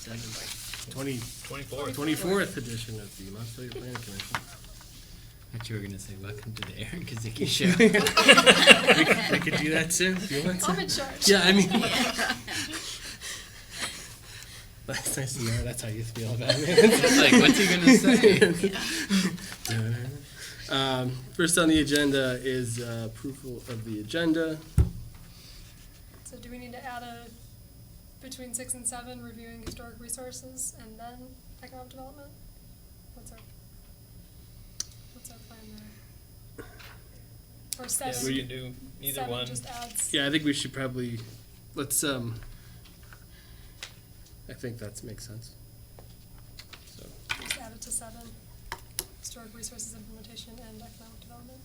24th edition of the Montpelier Planning Commission. I thought you were going to say, welcome to the Aaron Kazicki show. We could do that too, if you want to. I'm in charge. Yeah, I mean, that's nice to know that's how you feel about me. It's like, what's he going to say? First on the agenda is approval of the agenda. So do we need to add between 6 and 7, reviewing historic resources and then economic development? What's our plan there? Or 7? Yeah, we can do either 7 one. just adds. Yeah, I think we should probably, let's, I think that makes sense. So, Just add it to 7. Historic resources implementation and economic development.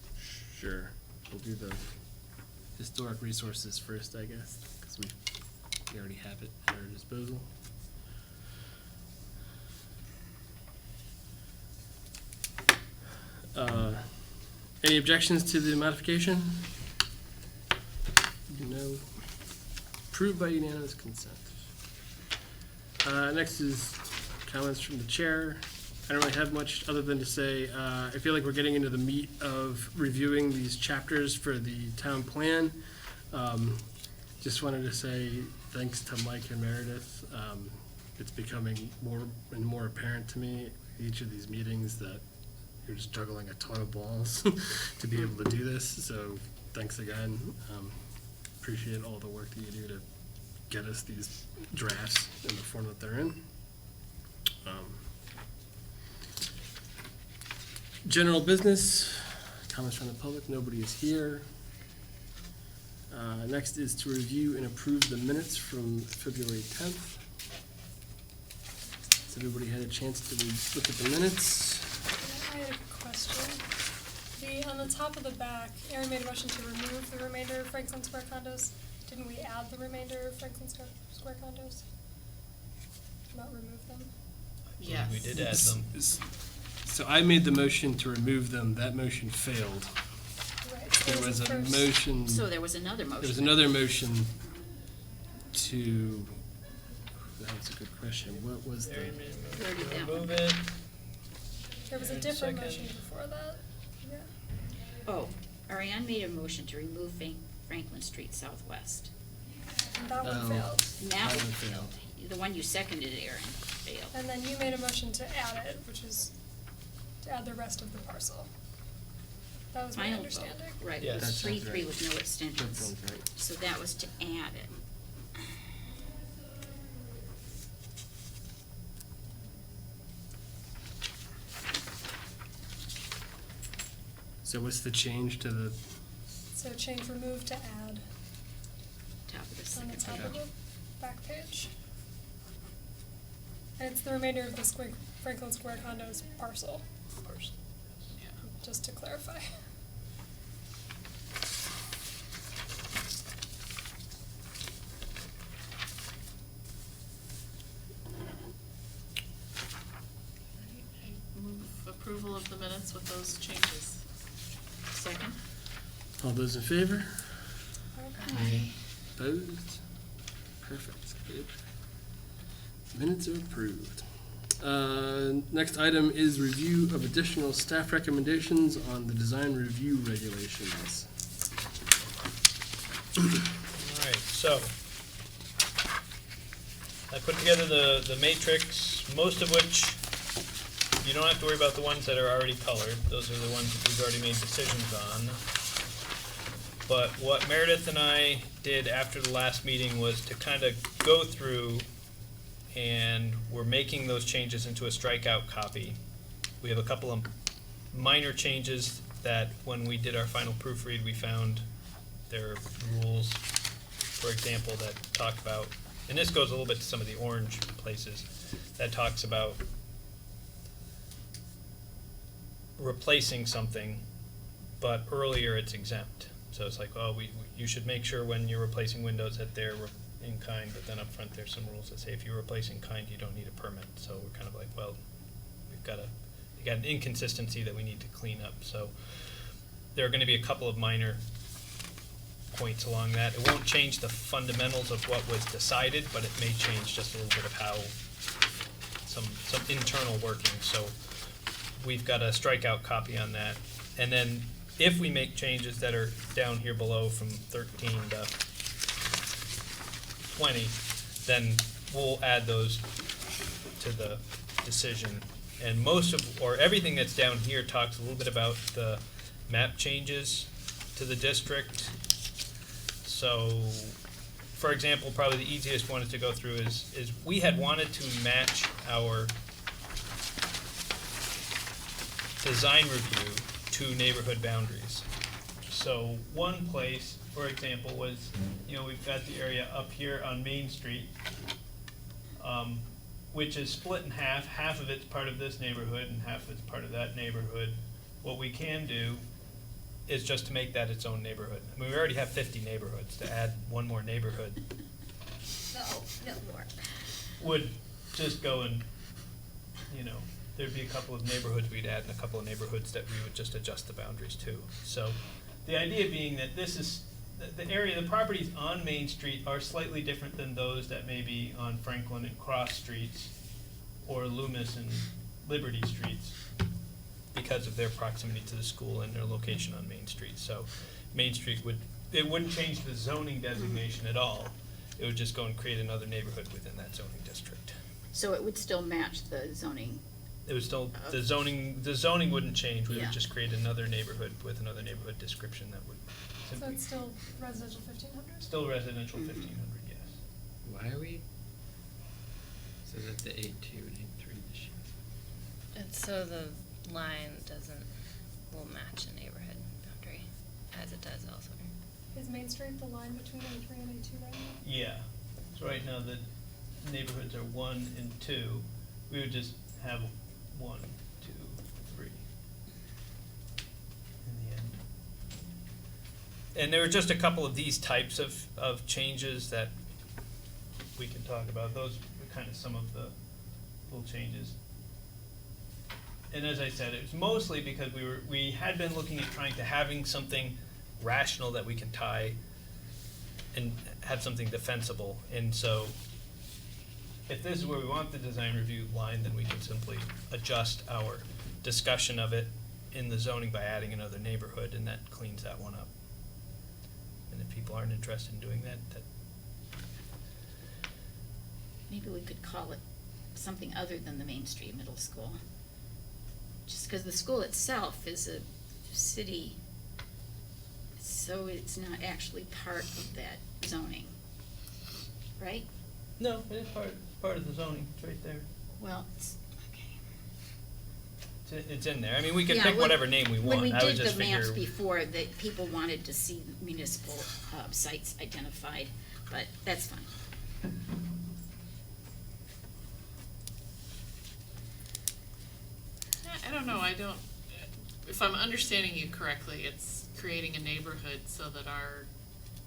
sure, we'll do the historic resources first, I guess, because we already have it at our disposal. Any objections to the modification? No. Approved by unanimous consent. Next is comments from the chair. I don't really have much other than to say, I feel like we're getting into the meat of reviewing these chapters for the town plan. Just wanted to say thanks to Mike and Meredith. It's becoming more and more apparent to me each of these meetings that you're just juggling a ton of balls to be able to do this. So thanks again. Appreciate all the work that you do to get us these drafts in the form that they're in. General business, comments from the public, nobody is here. Next is to review and approve the minutes from February 10th. Has everybody had a chance to look at the minutes? I had a question. On the top of the back, Aaron made a motion to remove the remainder of Franklin Square condos. Didn't we add the remainder of Franklin Square condos? Not remove them? Yeah, we did add them. So I made the motion to remove them. That motion failed. Right. So There was a first. motion. So there was another motion. There was another motion to. That was a good question. What was the? Aaron made a motion Already to that remove one. it. There was a And different second. motion before that. Yeah. Oh, Ariane made a motion to remove Franklin Street Southwest. And that one Oh. failed. And That that one one failed. The one you seconded, Aaron, failed. And then you made a motion to add it, which is to add the rest of the parcel. That was my Final vote. understanding. Right, Yes. it That was sounds 3-3 right. with no That extensions. sounds right. So that was to add it. So what's the change to the? So change remove to add Top of the on the second top of page. the back page. And it's the remainder of the Franklin Square condos parcel, just to clarify. Move approval of the minutes with those changes. Second? All those in favor? Aye. Opposed? Perfect. Good. Minutes are approved. Next item is review of additional staff recommendations on the design review regulations. All right, so I put together the matrix, most of which you don't have to worry about the ones that are already colored. Those are the ones that we've already made decisions on. But what Meredith and I did after the last meeting was to kind of go through, and we're making those changes into a strikeout copy. We have a couple of minor changes that when we did our final proofread, we found there are rules, for example, that talk about, and this goes a little bit to some of the orange places, that talks about replacing something, but earlier it's exempt. So it's like, oh, you should make sure when you're replacing windows that they're in kind, but then up front there's some rules that say if you're replacing kind, you don't need a permit. So we're kind of like, well, we got an inconsistency that we need to clean up. So there are going to be a couple of minor points along that. It won't change the fundamentals of what was decided, but it may change just a little bit of how some internal working. So we've got a strikeout copy on that. And then if we make changes that are down here below from 13 to 20, then we'll add those to the decision. And most of, or everything that's down here talks a little bit about the map changes to the district. So, for example, probably the easiest one to go through is we had wanted to match our design review to neighborhood boundaries. So one place, for example, was, we've got the area up here on Main Street, which is split in half. Half of it's part of this neighborhood and half of it's part of that neighborhood. What we can do is just to make that its own neighborhood. I mean, we already have 50 neighborhoods. To add one more neighborhood No more. would just go and, there'd be a couple of neighborhoods we'd add and a couple of neighborhoods that we would just adjust the boundaries to. So the idea being that this is, the properties on Main Street are slightly different than those that may be on Franklin and Cross Streets or Loomis and Liberty Streets because of their proximity to the school and their location on Main Street. So Main Street wouldn't change the zoning designation at all. It would just go and create another neighborhood within that zoning district. So it would still match the zoning. It was still, the zoning wouldn't change. We Yeah. would just create another neighborhood with another neighborhood description that would So simply, it's still residential 1500? still residential 1500, yes. Why are we? So that's the 8-2 and 8-3 this year. And so the line will match the neighborhood boundary as it does elsewhere. Is Main Street the line between A3 and A2 right now? Yeah, so right now the neighborhoods are 1 and 2. We would just have 1, 2, 3 in the end. And there were just a couple of these types of changes that we can talk about. Those are kind of some of the little changes. And as I said, it was mostly because we had been looking at trying to having something rational that we can tie and have something defensible. And so if this is where we want the design review line, then we can simply adjust our discussion of it in the zoning by adding another neighborhood, and that cleans that one up. And if people aren't interested in doing that, Maybe we could call it something other than the Main Street Middle School. Just because the school itself is a city, so it's not actually part of that zoning, right? no, it is part of the zoning. It's right there. Well, it's, okay. It's in there. I mean, we could Yeah, pick when- whatever name we want. When we I would did just the maps figure- before, that people wanted to see municipal sites identified, but that's fine. I don't know, if I'm understanding you correctly, it's creating a neighborhood so that our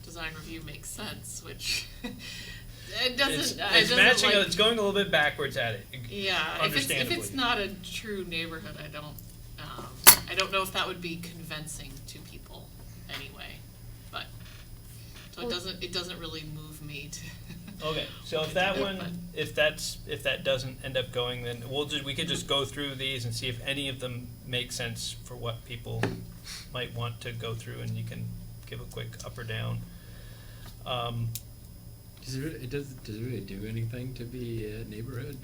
design review makes sense, which it doesn't, It's matching. It's going a little bit backwards at it. Yeah, if Understandably. it's not a true neighborhood, I don't know if that would be convincing to people anyway, but, so it doesn't really move me to. Okay, so if that one, if that doesn't end up going, then we could just go through these and see if any of them make sense for what people might want to go through, and you can give a quick up or down. Does it really do anything to be a neighborhood?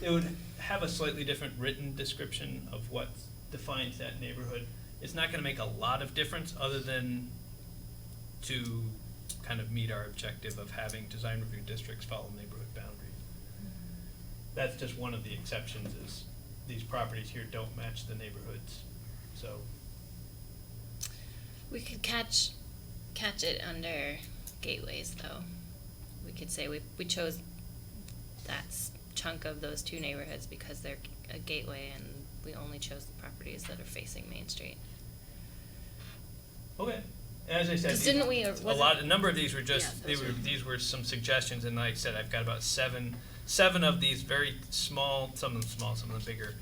It would have a slightly different written description of what defines that neighborhood. It's not gonna make a lot of difference other than to kind of meet our objective of having design review districts follow neighborhood boundaries. That's just one of the exceptions, is these properties here don't match the neighborhoods, so. We could catch it under gateways, though. We could say we chose that chunk of those two neighborhoods because they're a gateway, and we only chose the properties that are facing Main Street. Okay, as I said, 'Cause didn't we, or a number of these were just, Yeah, those these were some suggestions, and like I said, I've got about seven of these very small, some of them small, some of them bigger,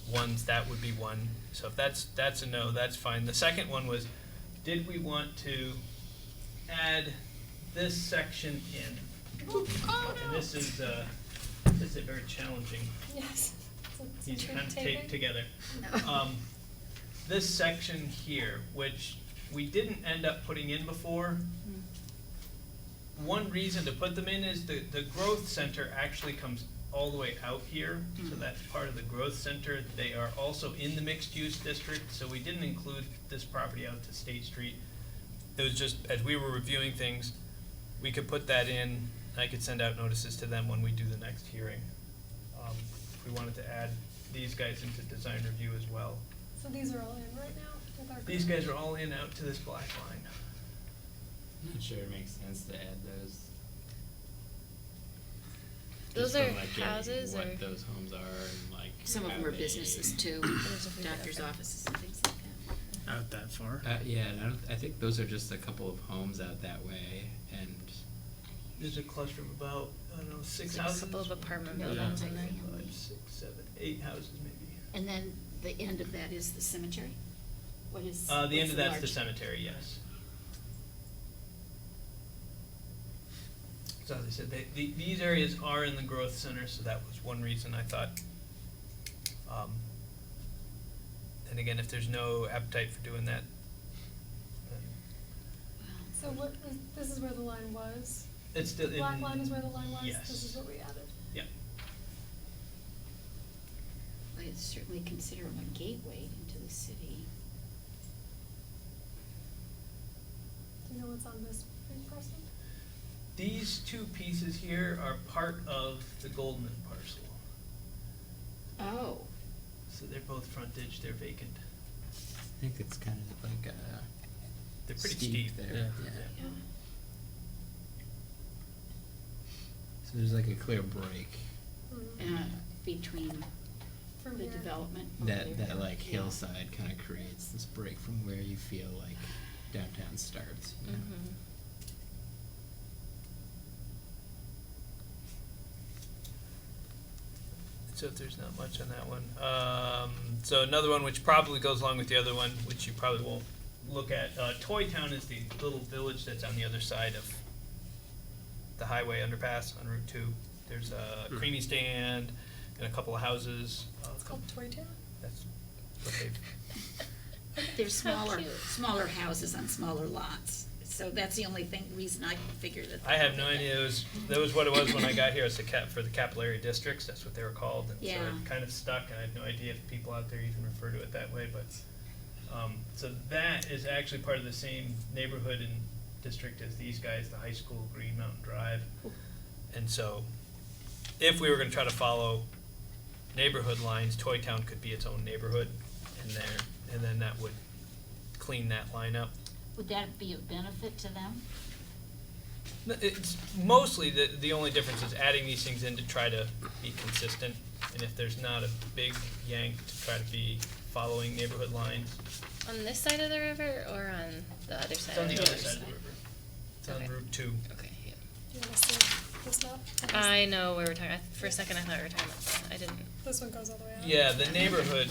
ones, that would be one. So if that's a no, that's fine. The second one was, did we want to add this section in? And this is a very challenging, Yes. It's these trick kind of taping. taped together. No. This section here, which we didn't end up putting in before, one reason to put them in is the growth center actually comes all the way out here, so that's part of the growth center. They are also in the mixed-use district, so we didn't include this property out to State Street. It was just, as we were reviewing things, we could put that in. I could send out notices to them when we do the next hearing. If we wanted to add these guys into design review as well. So these are all in right now with our. These guys are all in out to this black line. I'm not sure it makes sense to add those. Those Just are from, like, getting houses what or? those homes are and like. Some of how them are they- businesses too, are- doctor's okay. offices and things like that. Out that far. Yeah, and I think those are just a couple of homes out that way, and There's a cluster of about, I don't know, six There's a houses. couple of apartment Yeah. buildings in there. 5, 6, 7, 8 houses maybe. And then the end of that is the cemetery? What is? The end what's of that's the large- cemetery, yes. So as I said, these areas are in the growth center, so that was one reason I thought. And again, if there's no appetite for doing that, then So what was, this is where the line was? it's still in. Black line is where the line was? Yes. This is what we added. Yeah. I'd certainly consider them a gateway into the city. Do you know what's on this big parcel? These two pieces here are part of the Goldman parcel. Oh, So they're both frontage, they're vacant. I think it's kind of like They're pretty steep. there. Yeah. yeah. So there's like a clear break Between From the here. development. over that there. that like Yeah. hillside kind of creates this break from where you feel like downtown starts. You know? Mhm. So if there's not much on that one. So another one which probably goes along with the other one, which you probably won't look at. Toy Town is the little village that's on the other side of the highway underpass on Route 2. There's a creamy stand and a couple of houses. It's called Toy Town? That's what they've. There's How cute. smaller houses on smaller lots, so that's the only reason I can figure that. I have no idea. That was what it was when I got here. It's for the capillary districts. That's what they were called. And so Yeah. it kind of stuck, and I have no idea if people out there even refer to it that way. But so that is actually part of the same neighborhood and district as these guys, the high school, Green Mountain Drive. And so, if we were going to try to follow neighborhood lines, Toy Town could be its own neighborhood in there, and then that would clean that line up. Would that be a benefit to them? No, it's mostly the only difference is adding these things in to try to be consistent, and if there's not a big yank to try to be following neighborhood lines. On this side of the river or on the other side It's on of the the other river? side of the river. It's on Okay. Route 2. Okay, yeah. Do you want to see this map? I know where we're talking, for a second I thought we were talking about that, I didn't. This one goes all the way out. Yeah, the neighborhood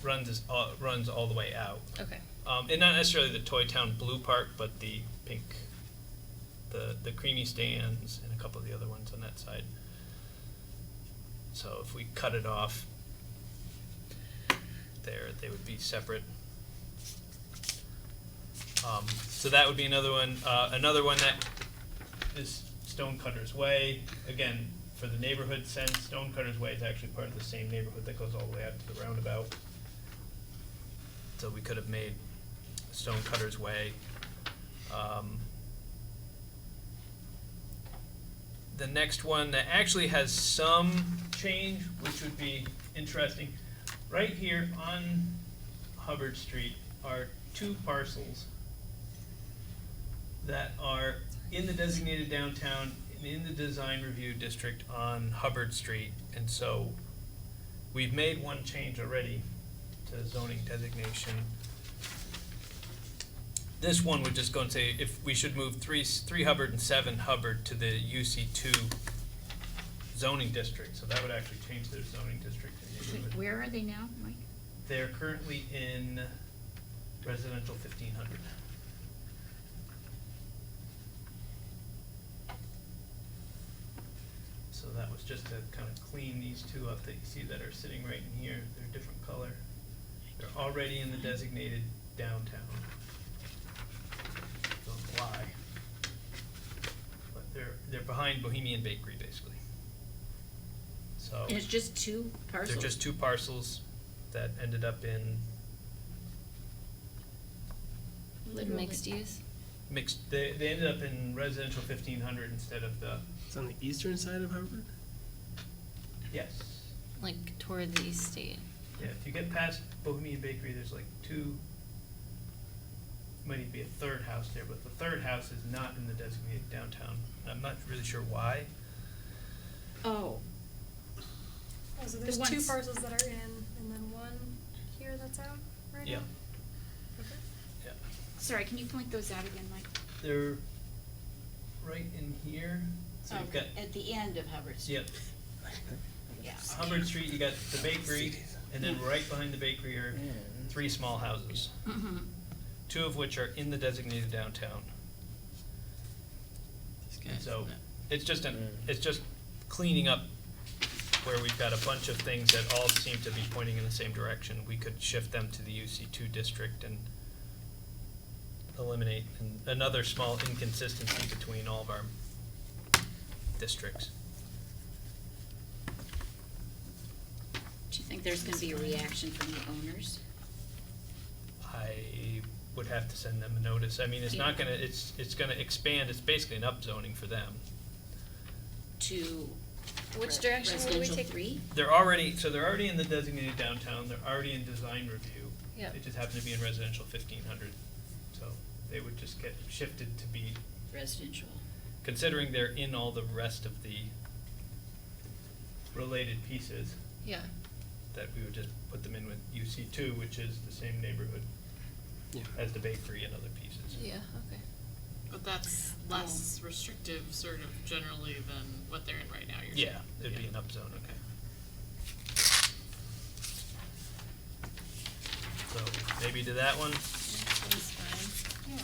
runs all the way out. Okay. And not necessarily the Toy Town blue part, but the pink, the creamy stands and a couple of the other ones on that side. So if we cut it off there, they would be separate. So that would be another one. Another one that is Stonecutter's Way. Again, for the neighborhood sense, Stonecutter's Way is actually part of the same neighborhood that goes all the way out to the roundabout. So we could have made Stonecutter's Way. The next one that actually has some change, which would be interesting. Right here on Hubbard Street are two parcels that are in the designated downtown and in the design review district on Hubbard Street. And so we've made one change already to zoning designation. This one would just go and say if we should move 3 Hubbard and 7 Hubbard to the UC2 zoning district. So that would actually change their zoning district in the Wait, where are they now, Mike? They're currently in residential 1500. So that was just to kind of clean these two up that you see that are sitting right in here. They're a different color. They're already in the designated downtown. Don't know why. But they're behind Bohemian Bakery, basically. So And it's just two parcels? they're just two parcels that ended up in Literally. Mixed use? mixed, they ended up in residential 1500 instead of the, It's on the eastern side of Harvard? yes. Like toward the east state? Yeah, if you get past Bohemian Bakery, there's like two, might even be a third house there, but the third house is not in the designated downtown. I'm not really sure why. Oh, Oh, so there's The two ones- parcels that are in, and then one here that's out right now? Yeah, Okay. yeah. sorry, can you point those out again, Mike? They're right in here. So you've got, At the end of Hubbard Street? yep, Yeah. Hubbard Street, you got the bakery, and then right behind the bakery are three small houses, Mm-hmm. two of which are in the designated downtown. These guys. So it's just it's just cleaning up where we've got a bunch of things that all seem to be pointing in the same direction. We could shift them to the UC2 district and eliminate another small inconsistency between all of our districts. Do you think there's gonna be a reaction from the owners? I would have to send them a notice. I mean, it's not gonna, it's gonna expand, it's basically an upzoning for them. To Which direction will we residential take? 3? They're already in the designated downtown, they're already in design review. Yep. They just happen to be in residential 1500, so they would just get shifted to be, Residential. considering they're in all the rest of the related pieces, Yeah. that we would just put them in with UC2, which is the same neighborhood Yeah. as the bakery and other pieces. Yeah, okay. But that's less restrictive sort of generally than what they're in right now, you're saying? Yeah, it'd be an upzone. Okay. So maybe to that one. That's fine. Yeah.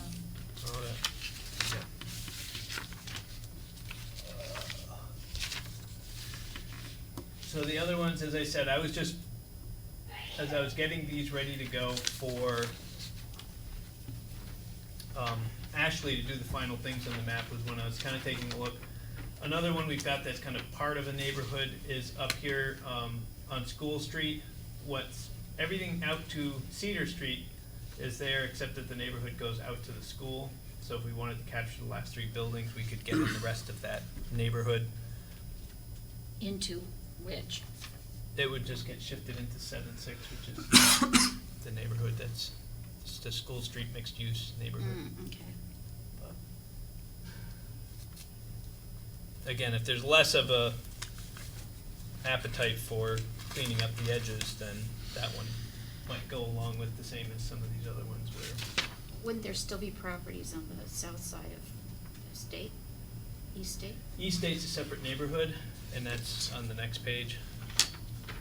Oh, yeah. So the other ones, as I said, as I was getting these ready to go for Ashley to do the final things on the map was when I was kind of taking a look. Another one we've got that's kind of part of a neighborhood is up here on School Street. Everything out to Cedar Street is there, except that the neighborhood goes out to the school. So if we wanted to capture the last three buildings, we could get in the rest of that neighborhood. Into which? It would just get shifted into 7-6, which is the neighborhood that's just a School Street mixed-use neighborhood. Okay. But again, if there's less of a appetite for cleaning up the edges, then that one might go along with the same as some of these other ones where. Wouldn't there still be properties on the south side of State? East State? East State's a separate neighborhood, and that's on the next page.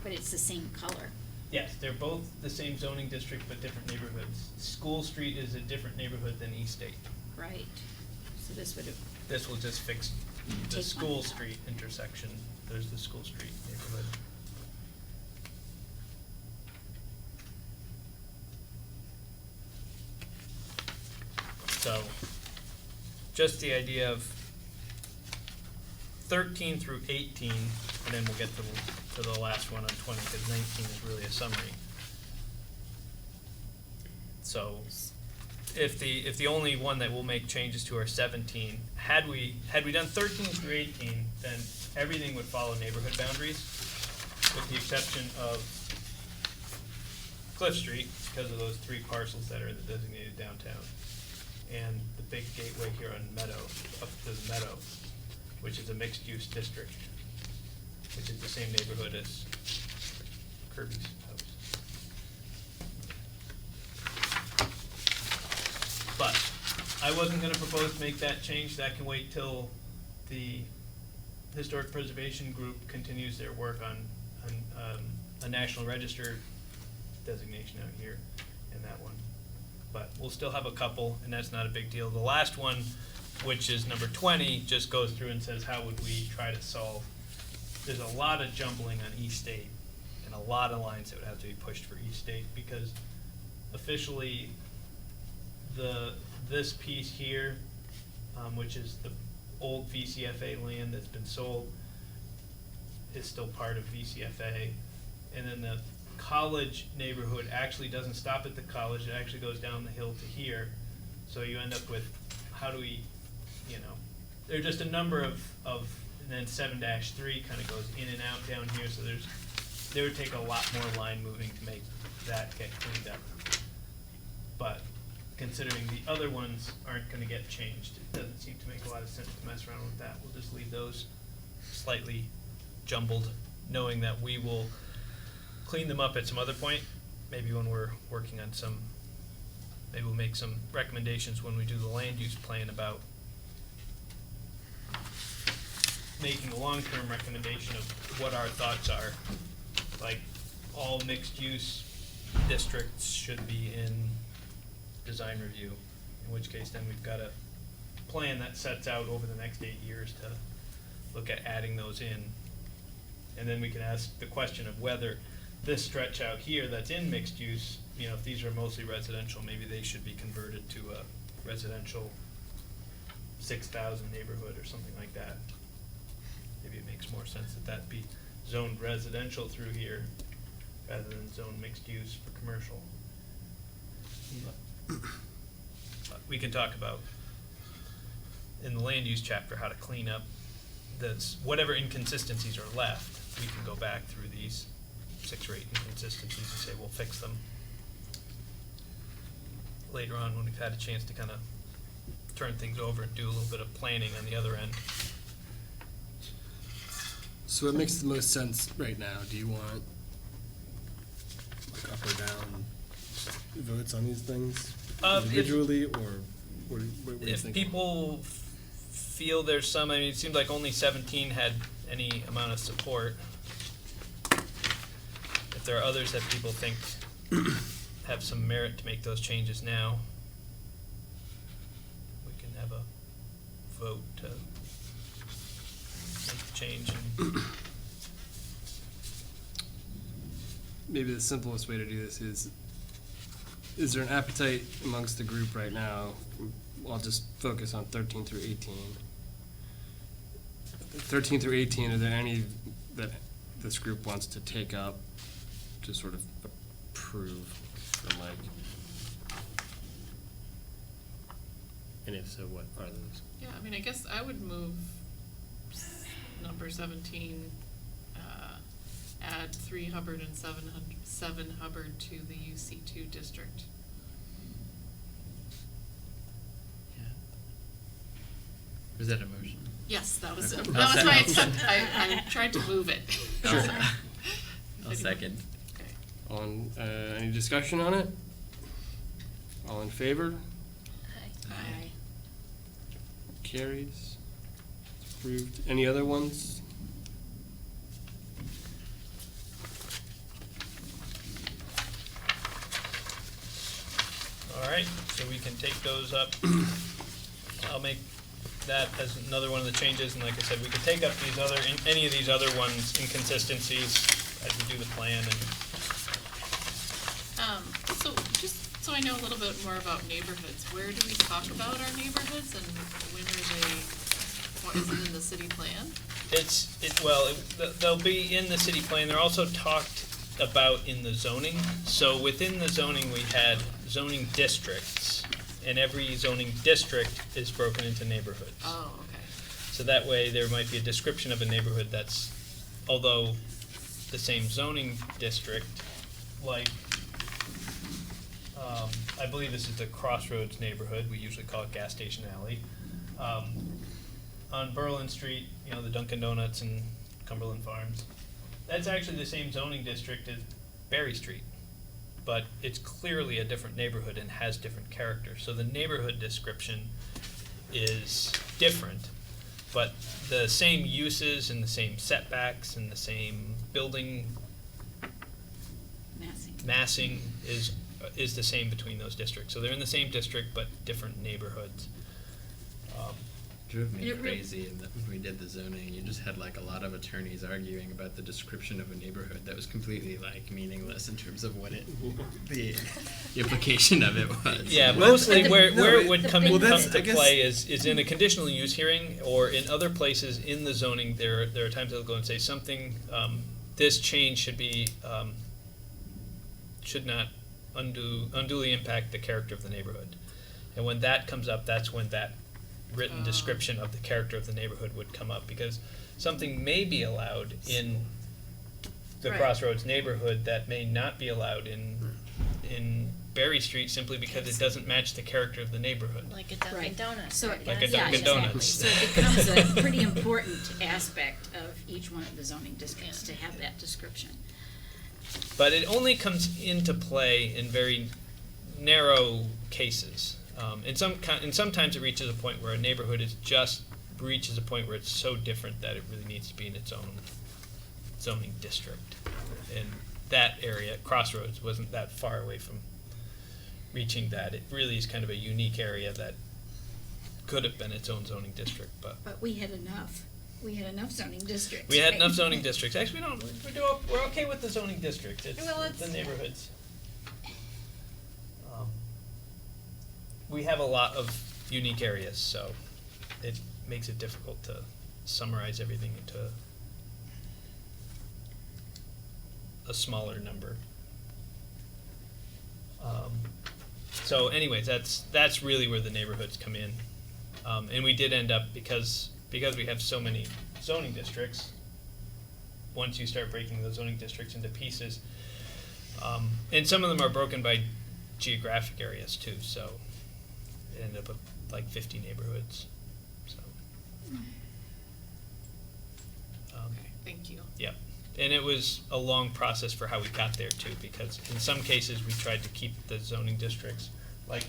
But it's the same color. Yes, they're both the same zoning district, but different neighborhoods. School Street is a different neighborhood than East State. Right. So this would have, This will just fix the Take School one. Street intersection. There's the School Street neighborhood. So, just the idea of 13 through 18, and then we'll get to the last one on 20, because 19 is really a summary. So, if the only one that we'll make changes to are 17, had we done 13 through 18, then everything would follow neighborhood boundaries, with the exception of Cliff Street, because of those three parcels that are in the designated downtown, and the big gateway here on Meadow, up to the Meadow, which is a mixed-use district, which is the same neighborhood as Kirby's house. But I wasn't gonna propose to make that change. That can wait till the Historic Preservation Group continues their work on a National Register designation out here in that one. But we'll still have a couple, and that's not a big deal. The last one, which is number 20, just goes through and says, how would we try to solve? There's a lot of jumbling on East State, and a lot of lines that would have to be pushed for East State, because officially, this piece here, which is the old VCFA land that's been sold, is still part of VCFA. And then the college neighborhood actually doesn't stop at the college, it actually goes down the hill to here. So you end up with, how do we, there are just a number of and then 7-3 kind of goes in and out down here, so there would take a lot more line moving to make that get cleaned up. But considering the other ones aren't gonna get changed, it doesn't seem to make a lot of sense to mess around with that. We'll just leave those slightly jumbled, knowing that we will clean them up at some other point, maybe when we're working on maybe we'll make some recommendations when we do the land use plan about making a long-term recommendation of what our thoughts are. Like, all mixed-use districts should be in design review, in which case then we've got a plan that sets out over the next 8 years to look at adding those in. And then we can ask the question of whether this stretch out here that's in mixed use, if these are mostly residential, maybe they should be converted to a residential 6,000 neighborhood or something like that. Maybe it makes more sense that be zoned residential through here rather than zoned mixed use for commercial. But we can talk about in the land use chapter how to clean up whatever inconsistencies are left. We can go back through these 6 or 8 inconsistencies and say we'll fix them later on when we've had a chance to kind of turn things over and do a little bit of planning on the other end. So what makes the most sense right now? Do you want like up or down votes on these things individually, or what do you If think? people feel there's some, it seems like only 17 had any amount of support. If there are others that people think have some merit to make those changes now, we can have a vote to make the change. Maybe the simplest way to do this is there an appetite amongst the group right now? I'll just focus on 13 through 18. 13 through 18, are there any that this group wants to take up to sort of approve? And if so, what are those? Yeah, I guess I would move number 17, add 3 Hubbard and 7 Hubbard to the UC2 district. Yeah. Was that a motion? Yes, that was Okay. my attempt. I tried to move it. Sure. So, I'll second. Okay. Any discussion on it? All in favor? Aye. Carries. It's approved. Any other ones? All right, so we can take those up. I'll make that as another one of the changes, and like I said, we can take up any of these other ones, inconsistencies, as we do the plan. And So just so I know a little bit more about neighborhoods, where do we talk about our neighborhoods and when are they, what is it in the city plan? they'll be in the city plan. They're also talked about in the zoning. So within the zoning, we had zoning districts, and every zoning district is broken into neighborhoods. Oh, okay. So that way, there might be a description of a neighborhood that's, although the same zoning district, like, I believe this is the Crossroads neighborhood, we usually call it Gas Station Alley. On Berlin Street, the Dunkin' Donuts and Cumberland Farms. That's actually the same zoning district as Berry Street, but it's clearly a different neighborhood and has different character. So the neighborhood description is different, but the same uses and the same setbacks and the same building massing is the same between those districts. So they're in the same district, but different neighborhoods. Drove me It re- crazy when we did the zoning. You just had like a lot of attorneys arguing about the description of a neighborhood that was completely like meaningless in terms of what the implication of it was. Yeah, Well, mostly the- where it would the come big- Well, come that's- to I guess- play is in a conditional use hearing, or in other places in the zoning. There are times they'll go and say something. This change should not unduly impact the character of the neighborhood. And when that comes up, that's when that written description of the character of the neighborhood would come up, because something may be allowed in the Right. Crossroads neighborhood that may not be allowed in Berry Street, simply because it doesn't match the character of the neighborhood. Like a Dunkin' Right. Donuts. So, right? Like a yeah, Dunkin' exactly. Donuts. So it becomes a pretty important aspect of each one of the zoning districts to have that description. But it only comes into play in very narrow cases. And sometimes it reaches a point where a neighborhood reaches a point where it's so different that it really needs to be in its own zoning district. And that area, Crossroads, wasn't that far away from reaching that. It really is kind of a unique area that could have been its own zoning district, but But we had enough. We had enough zoning districts. we had right? enough zoning districts. Actually, we're okay with the zoning districts. It's Well, the neighborhoods. We have a lot of unique areas, so it makes it difficult to summarize everything into a smaller number. So anyways, that's really where the neighborhoods come in. And we did end up, because we have so many zoning districts, once you start breaking those zoning districts into pieces, and some of them are broken by geographic areas too, so it ended up with like 50 neighborhoods. So, Thank you. yeah, and it was a long process for how we got there too, because in some cases we tried to keep the zoning districts, like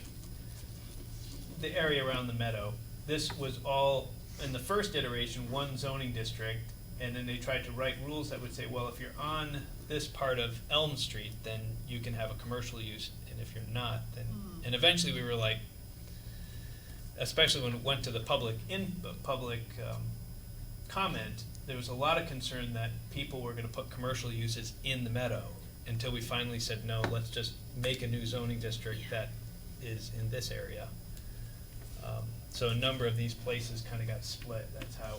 the area around the meadow. This was all, in the first iteration, one zoning district, and then they tried to write rules that would say, well, if you're on this part of Elm Street, then you can have a commercial use, and if you're not, then, and eventually we were like, especially when it went to the public comment, there was a lot of concern that people were gonna put commercial uses in the meadow, until we finally said, no, let's just make a new zoning district that is in this area. So a number of these places kinda got split. That's how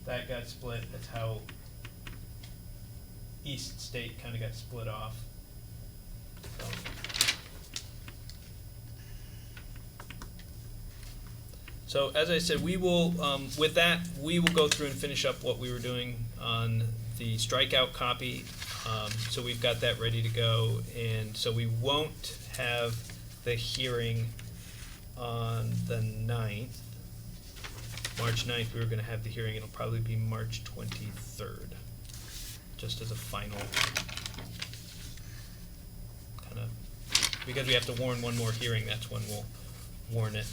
that got split. That's how East State kinda got split off. So as I said, we will, with that, we will go through and finish up what we were doing on the strikeout copy. So we've got that ready to go, and so we won't have the hearing on the 9th. March 9th, we were gonna have the hearing. It'll probably be March 23rd, just as a final kind of, because we have to warn one more hearing, that's when we'll warn it.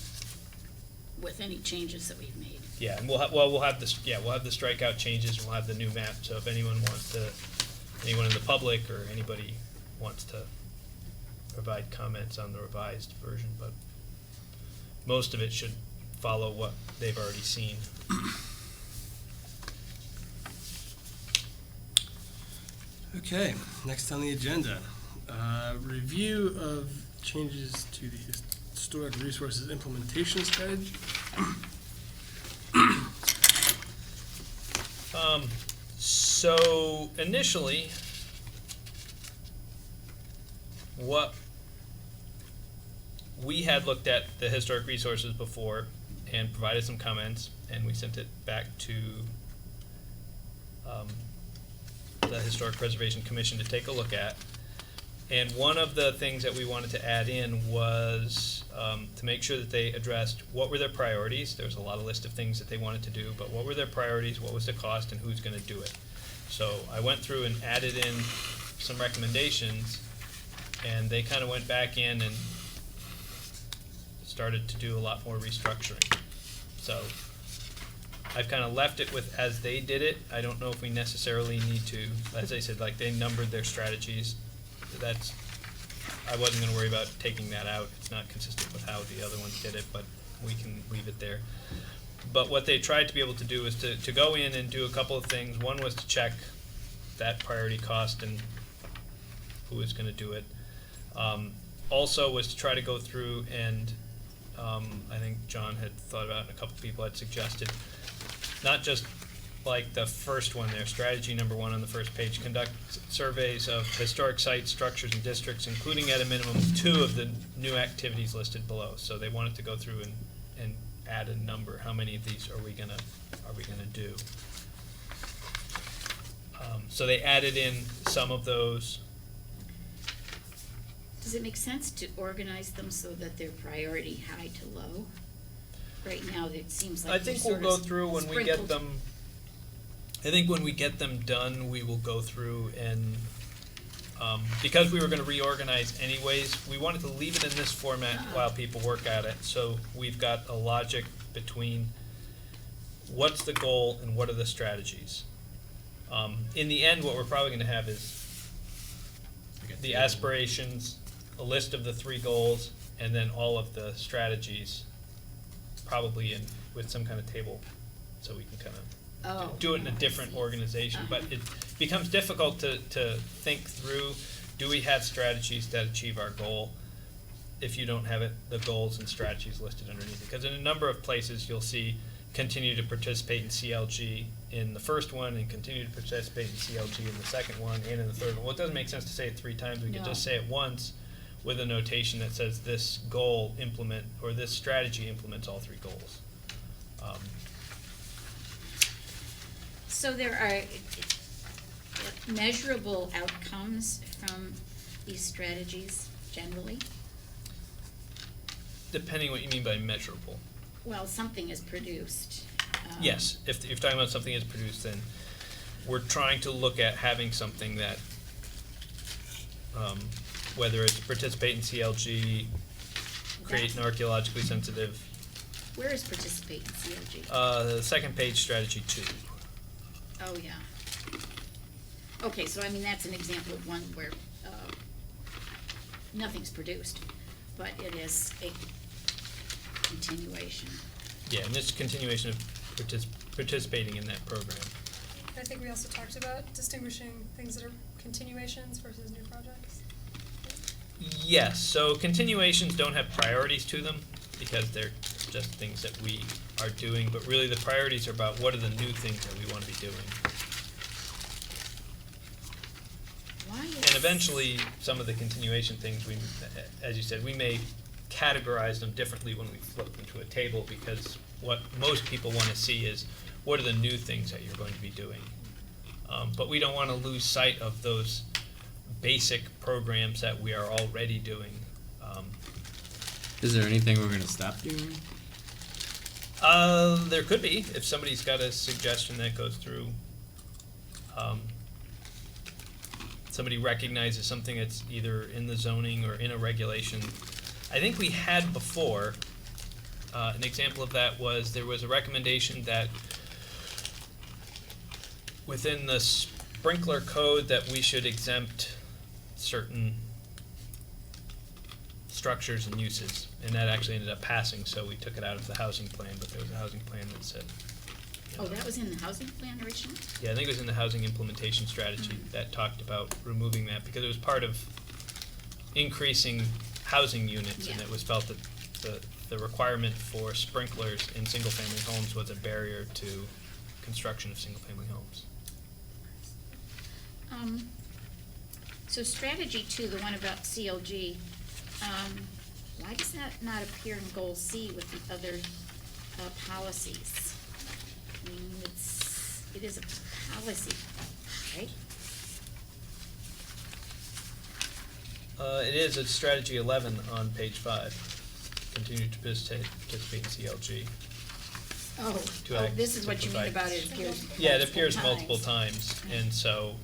With any changes that we've made. Yeah, and we'll have the strikeout changes, and we'll have the new map, so if anyone in the public or anybody wants to provide comments on the revised version, but most of it should follow what they've already seen. Okay, next on the agenda, review of changes to the Historic Resources Implementation Strategy. So initially, what we had looked at the historic resources before and provided some comments, and we sent it back to the Historic Preservation Commission to take a look at. And one of the things that we wanted to add in was to make sure that they addressed what were their priorities. There was a lot of list of things that they wanted to do, but what were their priorities, what was the cost, and who's going to do it. So I went through and added in some recommendations, and they kind of went back in and started to do a lot more restructuring. So I've kind of left it with as they did it. I don't know if we necessarily need to, as I said, like they numbered their strategies that's, I wasn't gonna worry about taking that out. It's not consistent with how the other ones did it, but we can leave it there. But what they tried to be able to do is to go in and do a couple of things. One was to check that priority cost and who is gonna do it. Also was to try to go through and, I think John had thought about, and a couple people had suggested, not just like the first one there, strategy number 1 on the first page, conduct surveys of historic sites, structures, and districts, including at a minimum 2 of the new activities listed below. So they wanted to go through and add a number. How many of these are we gonna do? So they added in some of those. Does it make sense to organize them so that they're priority high to low? Right now, it seems like I they're think we'll sort go of through when we get sprinkled. them. I think when we get them done, we will go through and, because we were gonna reorganize anyways, we wanted to leave it in this format while people work at it, so we've got a logic between what's the goal and what are the strategies. In the end, what we're probably gonna have is the aspirations, a list of the 3 goals, and then all of the strategies, probably with some kind of table, so we can kind of Oh, do it in a I different see. organization. But Uh-huh. it becomes difficult to think through, do we have strategies that achieve our goal, if you don't have the goals and strategies listed underneath it? Because in a number of places, you'll see continue to participate in CLG in the first one, and continue to participate in CLG in the second one, and in the third one. Well, it doesn't make sense to say it 3 times, we could No. just say it once with a notation that says this goal or this strategy implements all 3 goals. So there are measurable outcomes from these strategies generally? Depending what you mean by measurable. Well, something is produced. Yes, if you're talking about something that's produced, then we're trying to look at having something that, whether it's participate in CLG, create an archaeologically sensitive, Where is participate in CLG? the second page, strategy 2. Oh, yeah. Okay, so I mean, that's an example of one where, nothing's produced, but it is a continuation. Yeah, and this continuation of participating in that program. I think we also talked about distinguishing things that are continuations versus new projects. Yes, so continuations don't have priorities to them, because they're just things that we are doing, but really the priorities are about what are the new things that we want to be doing. Why is? And eventually, some of the continuation things, as you said, we may categorize them differently when we flip them to a table, because what most people want to see is what are the new things that you're going to be doing. But we don't want to lose sight of those basic programs that we are already doing. Is there anything we're gonna stop doing? There could be, if somebody's got a suggestion that goes through, somebody recognizes something that's either in the zoning or in a regulation. I think we had before, an example of that was, there was a recommendation that within the sprinkler code that we should exempt certain structures and uses, and that actually ended up passing, so we took it out of the housing plan, but there was a housing plan that said, Oh, that was in the housing plan originally? yeah, I think it was in the housing implementation strategy that talked about removing that, because it was part of increasing housing units, and Yeah. it was felt that the requirement for sprinklers in single-family homes was a barrier to construction of single-family homes. So strategy 2, the one about CLG, why does that not appear in goal C with the other, policies? I mean, it is a policy, right? It is, it's strategy 11 on page 5, continue to participate in CLG. To This is what you mean provide- about it appears Yeah, it appears multiple times, and so,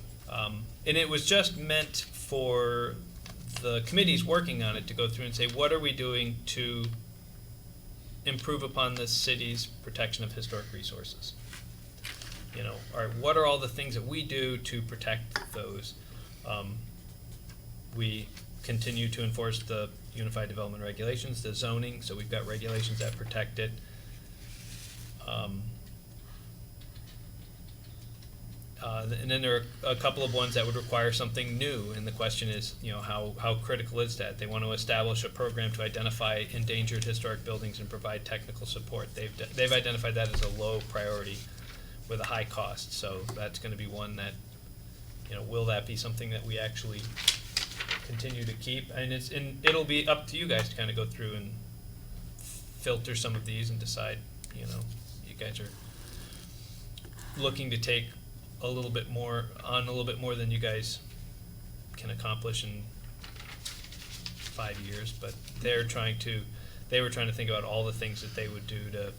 and it was just meant for the committees working on it to go through and say, what are we doing to improve upon the city's protection of historic resources? You know, what are all the things that we do to protect those? we continue to enforce the Unified Development Regulations, the zoning, so we've got regulations that protect it. And then there are a couple of ones that would require something new, and the question is, how critical is that? They want to establish a program to identify endangered historic buildings and provide technical support. They've identified that as a low priority with a high cost, so that's going to be one that, will that be something that we actually continue to keep? And it'll be up to you guys to kind of go through and filter some of these and decide, you guys are looking to take a little bit more than you guys can accomplish in 5 years, but they were trying to think about all the things that they would do to,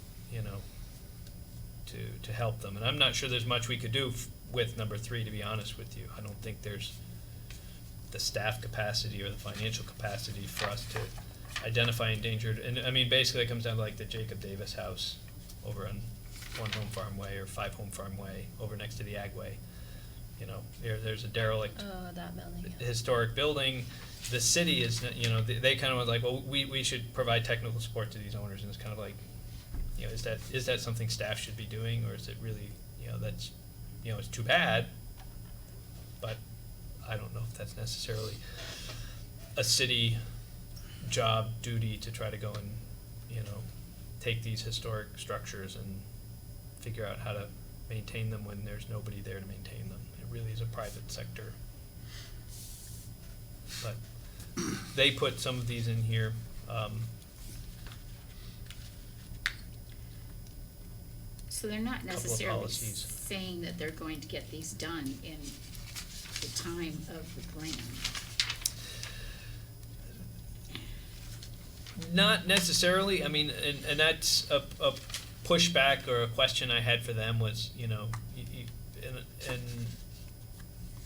to help them. And I'm not sure there's much we could do with number 3, to be honest with you. I don't think there's the staff capacity or the financial capacity for us to identify endangered, and I mean, basically it comes down to like the Jacob Davis house over on 1 Home Farm Way or 5 Home Farm Way over next to the Agway. There's a derelict that building. Yeah. historic building. The city is, they kind of was like, well, we should provide technical support to these owners, and it's kind of like, is that something staff should be doing, or is it really, that's, it's too bad, but I don't know if that's necessarily a city job duty to try to go and, take these historic structures and figure out how to maintain them when there's nobody there to maintain them. It really is a private sector. But they put some of these in here. So they're not Couple of necessarily policies. saying that they're going to get these done in the time of the plan. Not necessarily. I mean, and that's a pushback or a question I had for them was, and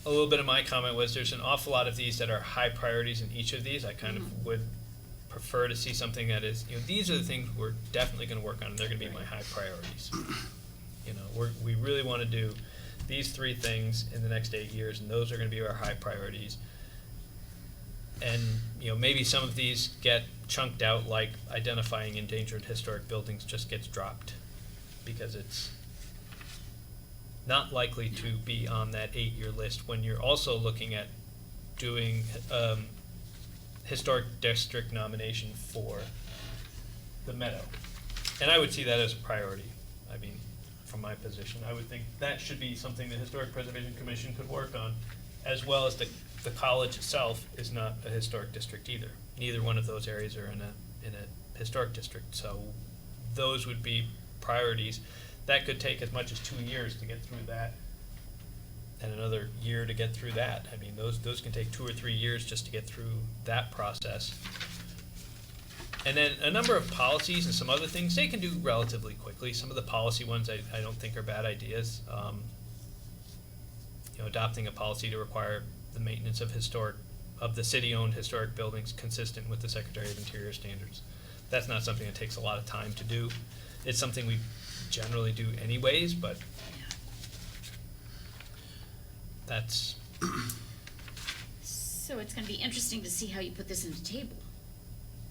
a little bit of my comment was there's an awful lot of these that are high priorities in each of these. I kind of would prefer to see something that is, these are the things we're definitely going to work on, and they're going to be my high priorities. We really want to do these 3 things in the next 8 years, and those are going to be our high priorities. And, maybe some of these get chunked out, like identifying endangered historic buildings just gets dropped because it's not likely to be on that 8-year list when you're also looking at doing historic district nomination for the Meadow. And I would see that as a priority. I mean, from my position, I would think that should be something the Historic Preservation Commission could work on, as well as the college itself is not a historic district either. Neither one of those areas are in a historic district, so those would be priorities. That could take as much as 2 years to get through that, and another year to get through that. I mean, those can take 2 or 3 years just to get through that process. And then a number of policies and some other things they can do relatively quickly. Some of the policy ones I don't think are bad ideas. Adopting a policy to require the maintenance of the city-owned historic buildings consistent with the Secretary of Interior standards. That's not something that takes a lot of time to do. It's something we generally do anyways, but that's... So it's going to be interesting to see how you put this in the table,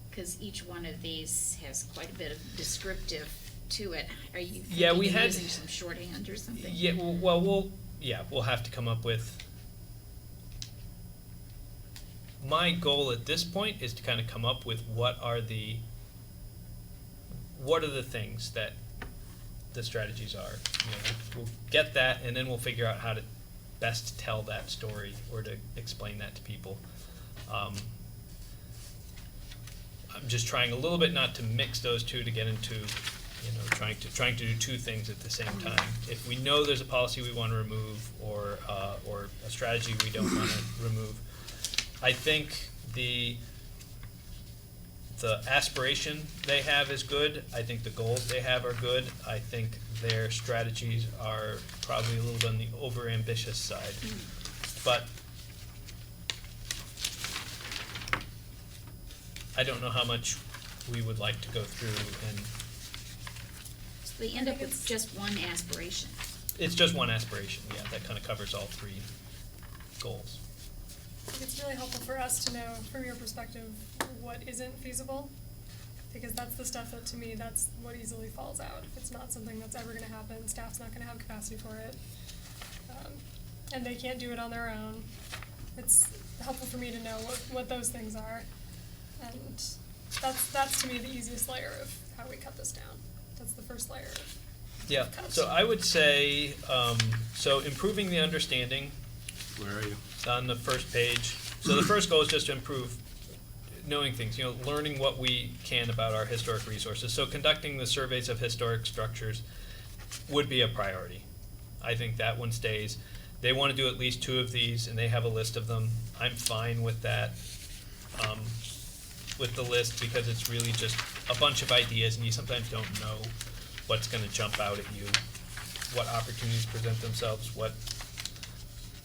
because each one of these has quite a bit of descriptive to it. Are you thinking of using some shorthand or something? Yeah, we'll have to come up with... My goal at this point is to kind of come up with what are the things that the strategies are. We'll get that, and then we'll figure out how to best tell that story or to explain that to people. I'm just trying a little bit not to mix those two to get into, trying to do 2 things at the same time. If we know there's a policy we want to remove or a strategy we don't want to remove, I think the aspiration they have is good. I think the goals they have are good. I think their strategies are probably a little bit on the over-ambitious side. But I don't know how much we would like to go through, and So they end up with just one aspiration. it's just one aspiration, yeah, that kind of covers all 3 goals. think it's really helpful for us to know, from your perspective, what isn't feasible. Because that's the stuff that, to me, that's what easily falls out. If it's not something that's ever gonna happen, staff's not gonna have capacity for it. And they can't do it on their own. It's helpful for me to know what those things are. And that's to me the easiest layer of how we cut this down. That's the first layer of Yeah, cuts. so I would say, so improving the understanding Where are you? on the first page. So the first goal is just to improve knowing things, learning what we can about our historic resources. So conducting the surveys of historic structures would be a priority. I think that one stays. They want to do at least 2 of these, and they have a list of them. I'm fine with that, with the list, because it's really just a bunch of ideas, and you sometimes don't know what's going to jump out at you, what opportunities present themselves, what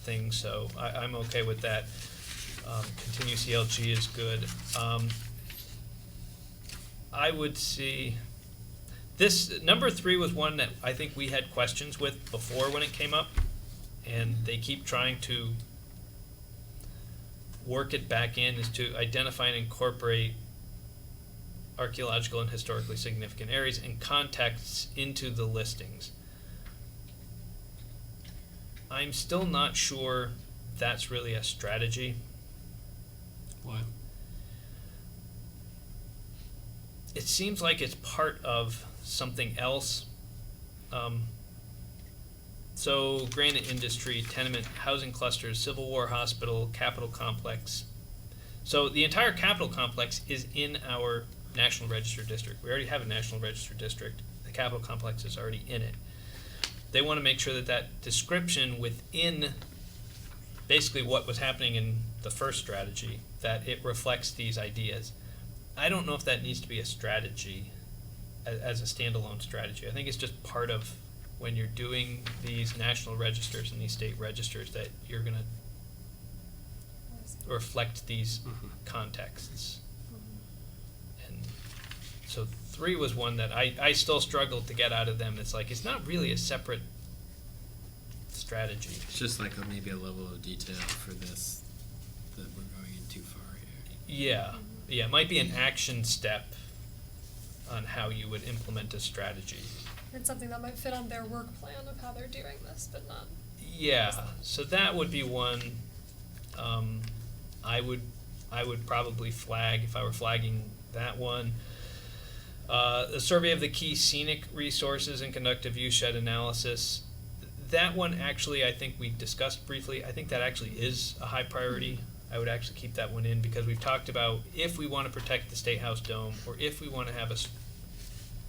things. So I'm okay with that. Continue CLG is good. I would see this number 3 was one that I think we had questions with before when it came up, and they keep trying to work it back in, is to identify and incorporate archaeological and historically significant areas and contexts into the listings. I'm still not sure that's really a strategy. Why? It seems like it's part of something else. So granite industry, tenement, housing clusters, Civil War hospital, Capitol complex. So the entire Capitol complex is in our National Register district. We already have a National Register district. The Capitol complex is already in it. They want to make sure that that description within basically what was happening in the first strategy, that it reflects these ideas. I don't know if that needs to be a strategy as a standalone strategy. I think it's just part of when you're doing these national registers and these state registers that you're going to reflect these contexts. And so 3 was one that I still struggled to get out of them. It's like, it's not really a separate strategy. It's just like maybe a level of detail for this that we're going in too far here. Yeah, it might be an action step on how you would implement a strategy. It's something that might fit on their work plan of how they're doing this, but not. Yeah, so that would be one. I would probably flag, if I were flagging that one. A survey of the key scenic resources and conduct a viewshed analysis. That one actually, I think we discussed briefly. I think that actually is a high priority. I would actually keep that one in, because we've talked about if we want to protect the State House dome, or if we want to have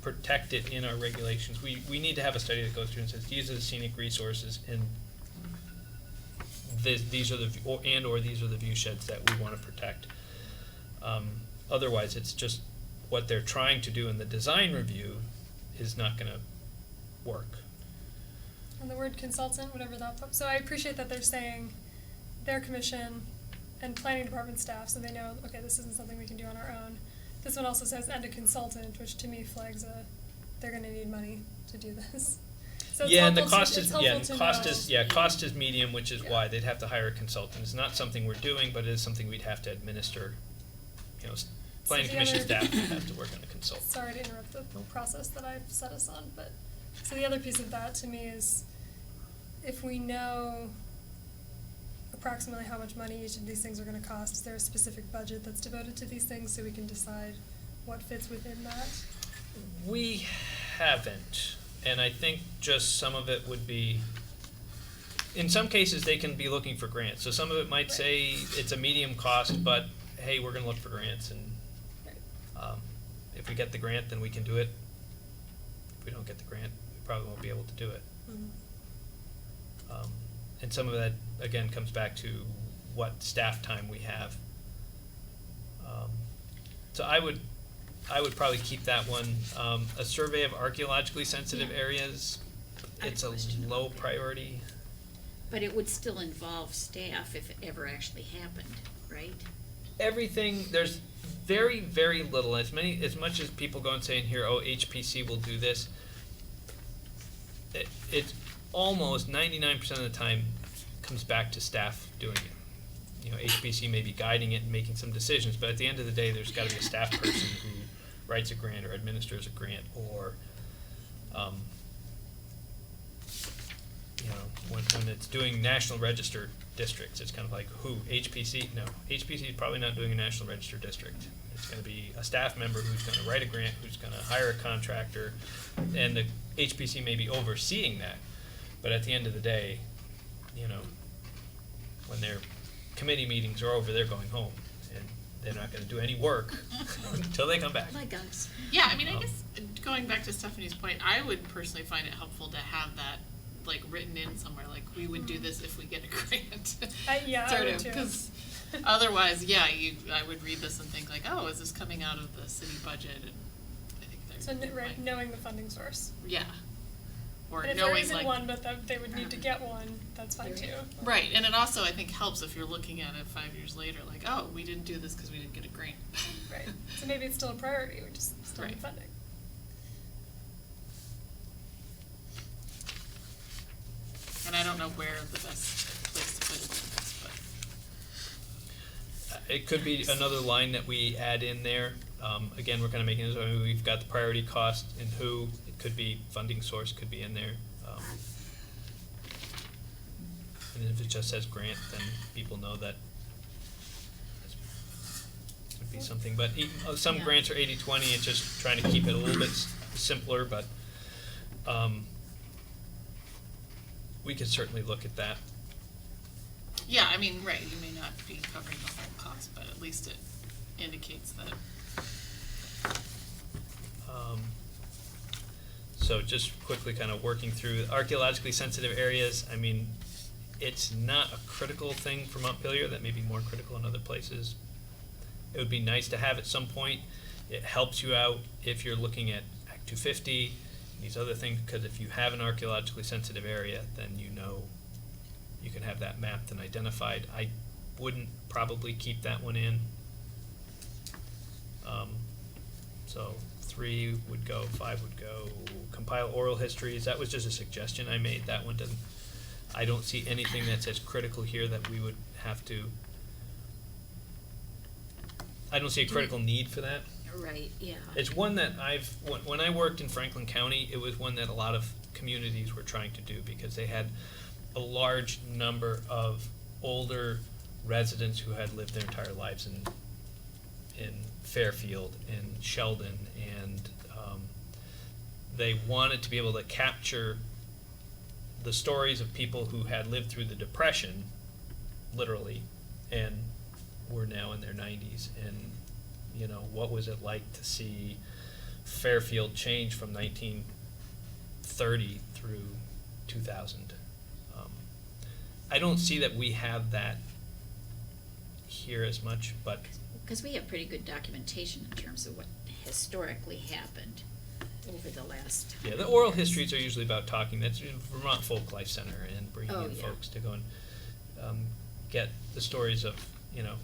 protect it in our regulations, we need to have a study that goes through and says these are the scenic resources, and these are the these are the view sheds that we want to protect. Otherwise, it's just what they're trying to do in the design review is not going to work. And the word consultant, whatever that, so I appreciate that they're saying their commission and planning department staff, so they know, okay, this isn't something we can do on our own. This one also says, and a consultant, which to me flags they're gonna need money to do this. So it's And the helpful cost to- is, it's yeah, helpful and to cost know. is, cost is medium, which is Yeah. why they'd have to hire a consultant. It's not something we're doing, but it is something we'd have to administer. Planning the commission other- staff would have to work on a consultant. Sorry to interrupt the process that I've set us on, but, so the other piece of that to me is, if we know approximately how much money each of these things are gonna cost, is there a specific budget that's devoted to these things so we can decide what fits within that? We haven't, and I think just some of it would be, in some cases, they can be looking for grants. So some of it might Right. say it's a medium cost, but hey, we're gonna look for grants, and Right. if we get the grant, then we can do it. If we don't get the grant, we probably won't be able to do it. And some of that, again, comes back to what staff time we have. So I would probably keep that one. A survey of archaeologically sensitive Yeah. areas, I it's a question low about that. priority. But it would still involve staff if it ever actually happened, right? Everything, there's very, very little, as much as people go and say in here, oh, HPC will do this, it's almost 99% of the time comes back to staff doing it. HPC may be guiding it and making some decisions, but at the end of the day, there's got to be a staff person who writes a grant or administers a grant, or when it's doing National Register districts, it's kind of like who? HPC? No, HPC is probably not doing a National Register district. It's going to be a staff member who's going to write a grant, who's going to hire a contractor, and the HPC may be overseeing that. But at the end of the day, when their committee meetings are over, they're going home, and they're not going to do any work until they come back. My guys. Yeah, I mean, I guess going back to Stephanie's point, I would personally find it helpful to have that like written in somewhere, like we would do this if we get a grant. Yeah, sort I would of, too. because otherwise, yeah, I would read this and think like, oh, is this coming out of the city budget? And I think there's So knowing the funding source. yeah, or And if there knowing isn't like one, but they would need to get one, that's fine too. right, and it also I think helps if you're looking at it 5 years later, like, oh, we didn't do this because we didn't get a grant. Right. So maybe it's still a priority, we just still need Right. funding. And I don't know where the best place to put it is, but It could be another line that we add in there. Again, we're kind of making this, we've got the priority cost and who, it could be funding source, could be in there. And if it just says grant, then people know that it would be something. But some Yeah. grants are 80-20, it's just trying to keep it a little bit simpler, but we could certainly look at that. yeah, I mean, right, you may not be covering the whole cost, but at least it indicates that. So just quickly kind of working through archaeologically sensitive areas, I mean, it's not a critical thing for Montpelier, that may be more critical in other places. It would be nice to have at some point. It helps you out if you're looking at Act 250, these other things, because if you have an archaeologically sensitive area, then you can have that mapped and identified. I wouldn't probably keep that one in. So 3 would go, 5 would go. Compile oral histories, that was just a suggestion I made. That one doesn't, I don't see anything that's as critical here that we would have to, I don't see a critical need for that. Right, yeah. It's one that when I worked in Franklin County, it was one that a lot of communities were trying to do because they had a large number of older residents who had lived their entire lives in Fairfield and Sheldon, and they wanted to be able to capture the stories of people who had lived through the Depression, literally, and were now in their 90s, and what was it like to see Fairfield change from 1930 through 2000. I don't see that we have that here as much, but Because we have pretty good documentation in terms of what historically happened over the last. yeah, the oral histories are usually about talking. That's Vermont Folk Life Center and bringing Oh, in yeah. folks to go and get the stories of, the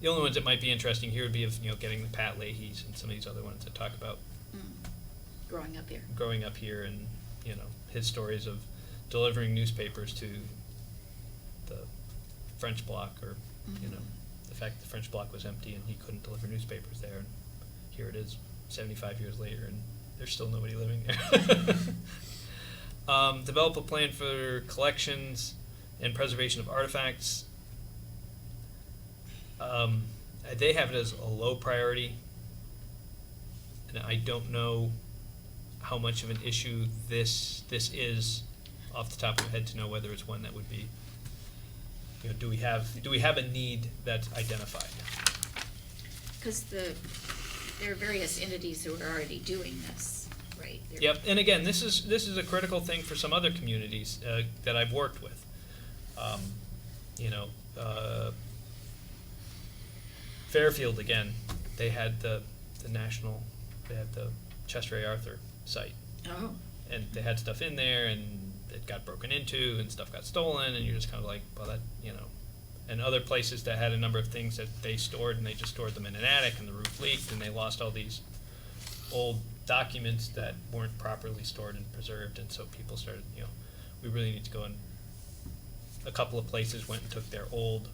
only ones that might be interesting here would be of, getting the Pat Leahy's and some of these other ones that talk about Growing up here. growing up here and, his stories of delivering newspapers to the French bloc, or, the fact that the French bloc was empty and he couldn't deliver newspapers there. And here it is 75 years later and there's still nobody living there. Develop a plan for collections and preservation of artifacts. They have it as a low priority, and I don't know how much of an issue this is off the top of my head to know whether it's one that would be, do we have a need that's identified? Because there are various entities who are already doing this, right? Yep, and again, this is a critical thing for some other communities that I've worked with. Fairfield, again, they had the Chester A. Arthur site, Oh, and they had stuff in there, and it got broken into, and stuff got stolen, and you're just kind of like, well, that, and other places that had a number of things that they stored, and they just stored them in an attic, and the roof leaked, and they lost all these old documents that weren't properly stored and preserved, and so people started, we really need to go, and a couple of places went and took their old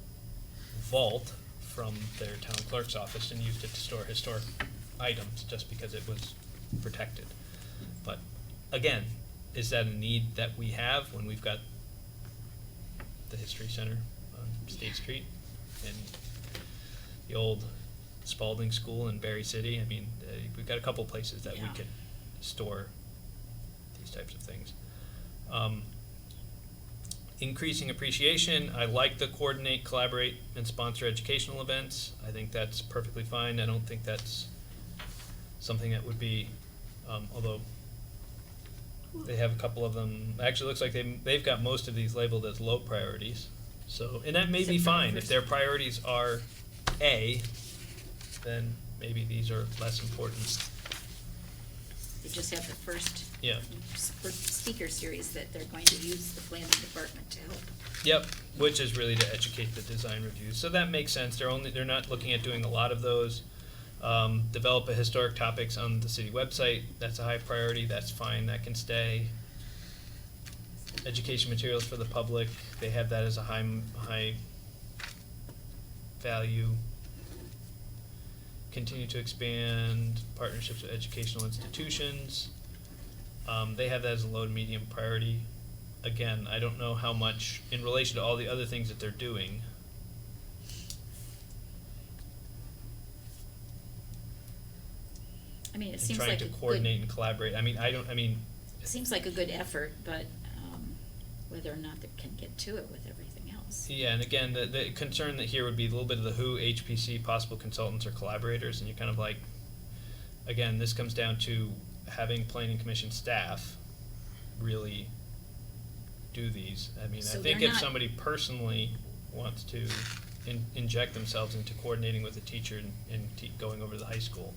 vault from their town clerk's office and used it to store historic items just because it was protected. But again, is that a need that we have when we've got the History Center on State Street and the old Spalding School in Berry City? I mean, we've got a couple places that we Yeah. could store these types of things. Increasing appreciation, I like the coordinate, collaborate, and sponsor educational events. I think that's perfectly fine. I don't think that's something that would be, although they have a couple of them, actually looks like they've got most of these labeled as low priorities. So, and that may be Except for the fine. If first their one. priorities are A, then maybe these are less important. You just have the first Yeah. speaker series that they're going to use the planning department to help. Yep, which is really to educate the design reviews. So that makes sense. They're not looking at doing a lot of those. Develop a historic topics on the city website. That's a high priority. That's fine. That can stay. Education materials for the public. They have that as a high value. Continue to expand partnerships with educational institutions. They have that as a low to medium priority. Again, I don't know how much in relation to all the other things that they're doing. I mean, it And seems trying like to a good, coordinate and collaborate. I mean, it seems like a good effort, but whether or not they can get to it with everything else. yeah, and again, the concern that here would be a little bit of the who, HPC, possible consultants or collaborators, and you're kind of like, again, this comes down to having planning commission staff really do these. I mean, So I think they're if not- somebody personally wants to inject themselves into coordinating with a teacher and going over to the high school.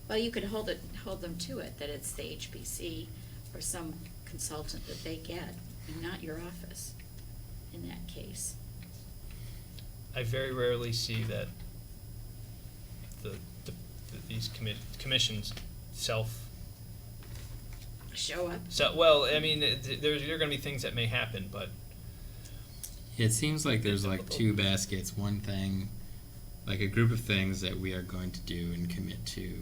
Well, you could hold them to it, that it's the HBC or some consultant that they get, and not your office in that case. I very rarely see that these commissions Show up. well, I mean, there are going to be things that may happen, but It seems like there's like two baskets. One thing, like a group of things that we are going to do and commit to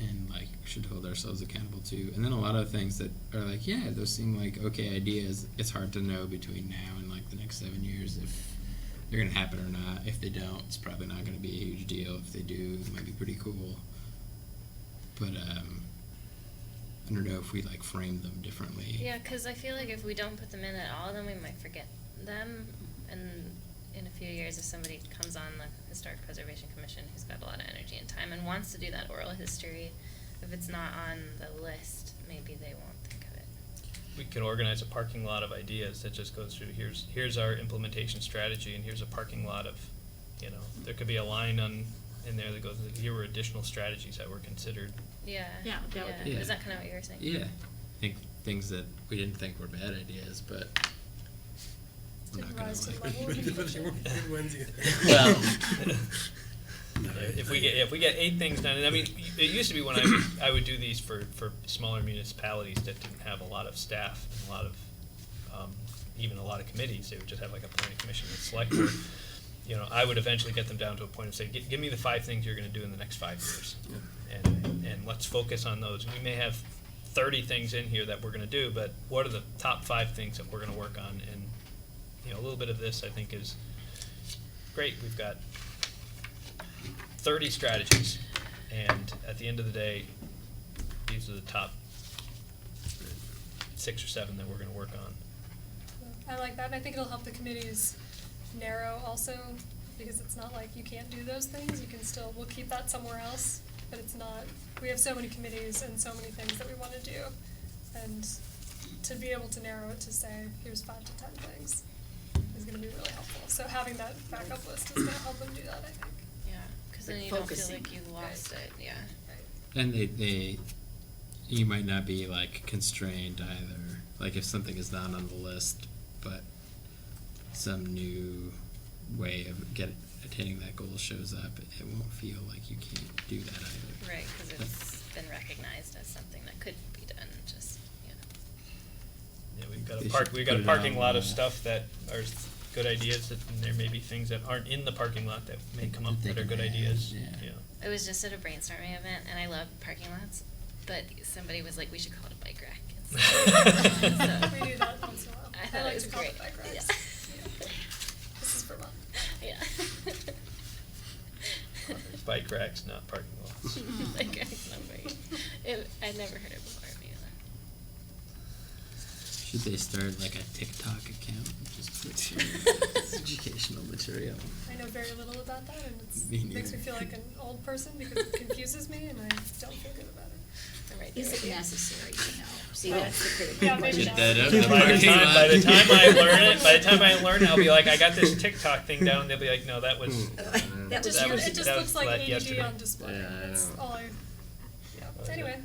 and like should hold ourselves accountable to. And then a lot of things that are like, yeah, those seem like okay ideas. It's hard to know between now and like the next 7 years if they're going to happen or not. If they don't, it's probably not going to be a huge deal. If they do, it might be pretty cool. But I don't know if we like frame them differently. Yeah, because I feel like if we don't put them in at all, then we might forget them. And in a few years, if somebody comes on the Historic Preservation Commission who's got a lot of energy and time and wants to do that oral history, if it's not on the list, maybe they won't think of it. we can organize a parking lot of ideas that just goes through, here's our implementation strategy, and here's a parking lot of, there could be a line in there that goes, here were additional strategies that were considered. Yeah. Yeah, that would be Yeah. Is that kind of what you were saying? Yeah, I think things that we didn't think were bad ideas, but we're Didn't not gonna rise to the like. level of But they weren't good ones either. Well, If we get 8 things done, and I mean, it used to be when I would do these for smaller municipalities that didn't have a lot of staff and a lot of, even a lot of committees, they would just have like a planning commission and select board. I would eventually get them down to a point of say, give me the 5 things you're gonna do in the next 5 years. And let's focus on those. We may have 30 things in here that we're gonna do, but what are the top 5 things that we're gonna work on? And, a little bit of this I think is great. We've got 30 strategies, and at the end of the day, these are the top 6 or 7 that we're gonna work on. I like that, and I think it'll help the committees narrow also, because it's not like you can't do those things, we'll keep that somewhere else, but it's not, we have so many committees and so many things that we wanna do, and to be able to narrow it to say, here's 5 to 10 things is gonna be really helpful. So having that backup list is gonna help them do that, I think. Yeah, because then Like you don't feel focusing. like you lost it, yeah. and you might not be like constrained either. Like if something is not on the list, but some new way of attaining that goal shows up, it won't feel like you can't do that either. Right, because it's been recognized as something that could be done, just, Yeah, we've got They a should parking put it lot of on, stuff that are good ideas, and there may be things that aren't in the parking lot that may come up that are good ideas. Yeah. I was just at a brainstorming event, and I love parking lots, but somebody was like, we should call it a bike rack. Yeah. We do that once in a while. I thought it like was to call great. it bike racks. Yeah. This is Vermont. Yeah. Bike racks, not parking lots. Bike racks, not bike. I'd never heard it before, me either. Should they start like a TikTok account? Just put your educational material. I know very little about that, and it Me makes me neither. feel like an old person because it confuses me, and I don't feel good about it. I'm right Is there it with you. necessary to know? See, that's the critical Yeah, maybe question. not. That up the By the parking time, lot. by the time I learn it, I'll be like, I got this TikTok thing down. They'll be like, no, that was. That was Just, was- it just that looks was like ADD yesterday. on display. Yeah, I That's know. all I. Yeah. Okay. Anyway.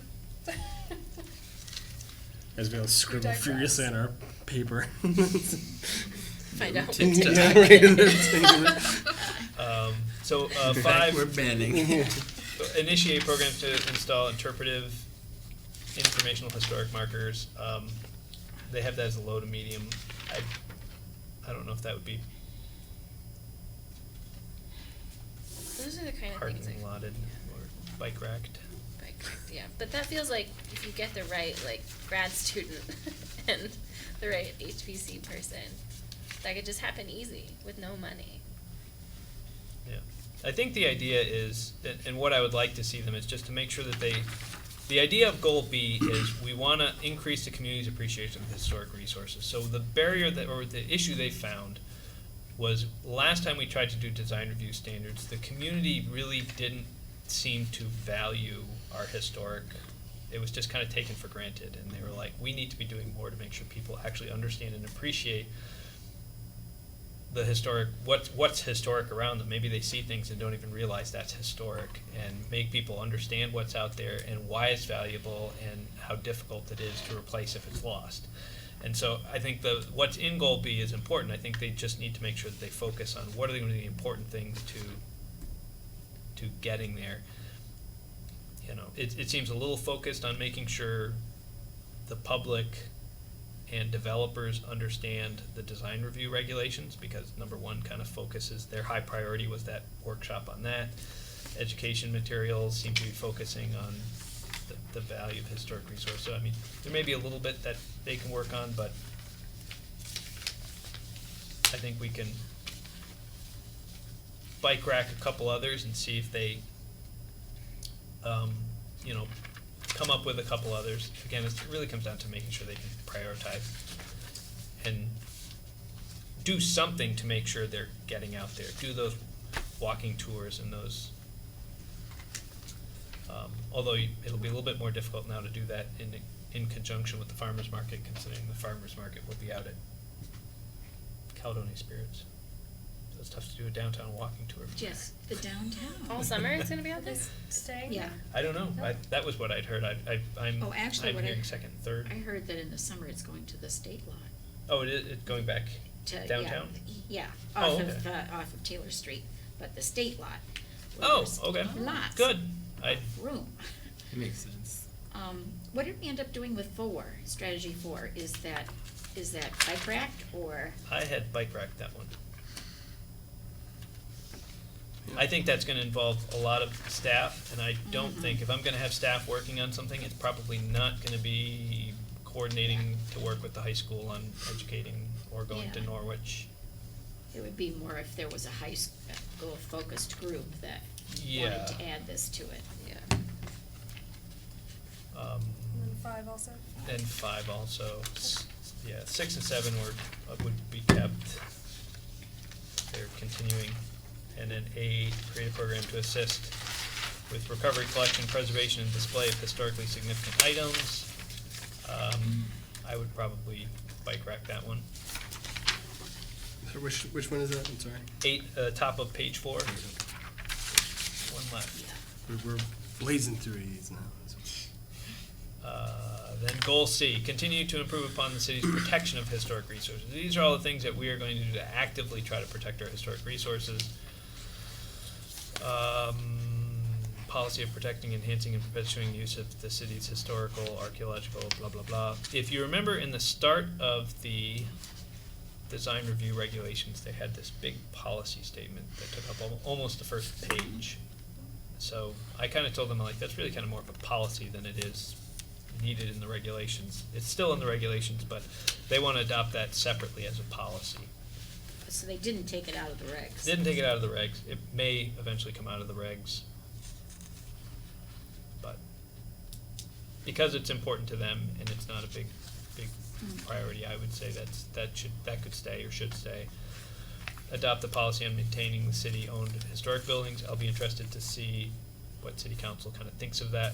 As we all scribble digress. furiously on our paper. Find out. TikTok. Yeah, right. So We're 5, banning. initiate programs to install interpretive informational historic markers. They have that as a low to medium. I don't know if that would be Those are the kind of parking things I lotted or bike racked. bike rack, yeah. But that feels like if you get the right like grad student and the right HPC person, that could just happen easy with no money. Yeah, I think the idea is, and what I would like to see them is just to make sure that the idea of goal B is we want to increase the community's appreciation of historic resources. So the barrier or the issue they found was last time we tried to do design review standards, the community really didn't seem to value our historic. It was just kind of taken for granted, and they were like, we need to be doing more to make sure people actually understand and appreciate the historic, what's historic around them. Maybe they see things and don't even realize that's historic, and make people understand what's out there and why it's valuable and how difficult it is to replace if it's lost. And so I think what's in goal B is important. I think they just need to make sure that they focus on what are going to be the important things to getting there. You know, it seems a little focused on making sure the public and developers understand the design review regulations, because number one kind of focuses, their high priority was that workshop on that. Education materials seem to be focusing on the value of historic resource. So I mean, there may be a little bit that they can work on, but I think we can bike rack a couple others and see if they come up with a couple others. Again, it really comes down to making sure they can prioritize and do something to make sure they're getting out there. Do those walking tours and those, although it'll be a little bit more difficult now to do that in conjunction with the farmer's market, considering the farmer's market will be out at Caledonia Spirits. So it's tough to do a downtown walking tour. Yes, the downtown. All summer it's gonna be out Are there? they staying? Yeah, I don't know. That was what I'd heard. I'm Oh, actually, I'm what I- hearing second, third. I heard that in the summer it's going to the state lot. Oh, it's going back To, downtown? Yeah, Oh, off okay. off of Taylor Street, but the state lot. where Oh, there's okay. Lots. Good. of room. It makes sense. What did we end up doing with 4, strategy 4? Is that bike racked or? I had bike rack that one. I think that's gonna involve a lot of staff, and I don't think, if I'm gonna have staff working on something, it's probably not gonna be coordinating to work with the high school on educating or going to Yeah. Norwich. It would be more if there was a high school focused group that Yeah. wanted to add this to it. Yeah. And then 5 also. And 5 also. Yeah, 6 and 7 would be kept. They're continuing. And then 8, create a program to assist with recovery, collection, preservation, and display of historically significant items. I would probably bike rack that one. So which one is that? I'm sorry. 8, top of page 4. One left. We're blazing through these now. Then goal C, continue to improve upon the city's protection of historic resources. These are all the things that we are going to do to actively try to protect our historic resources. Policy of protecting, enhancing, and perpetuating use of the city's historical, archaeological, blah, blah, blah. If you remember in the start of the design review regulations, they had this big policy statement that took up almost the first page. So I kind of told them, like, that's really kind of more of a policy than it is needed in the regulations. It's still in the regulations, but they want to adopt that separately as a policy. So they didn't take it out of the regs. Didn't take it out of the regs. It may eventually come out of the regs. But because it's important to them and it's not a big priority, I would say that could stay or should stay. Adopt the policy on maintaining the city-owned historic buildings. I'll be interested to see what city council kind of thinks of that.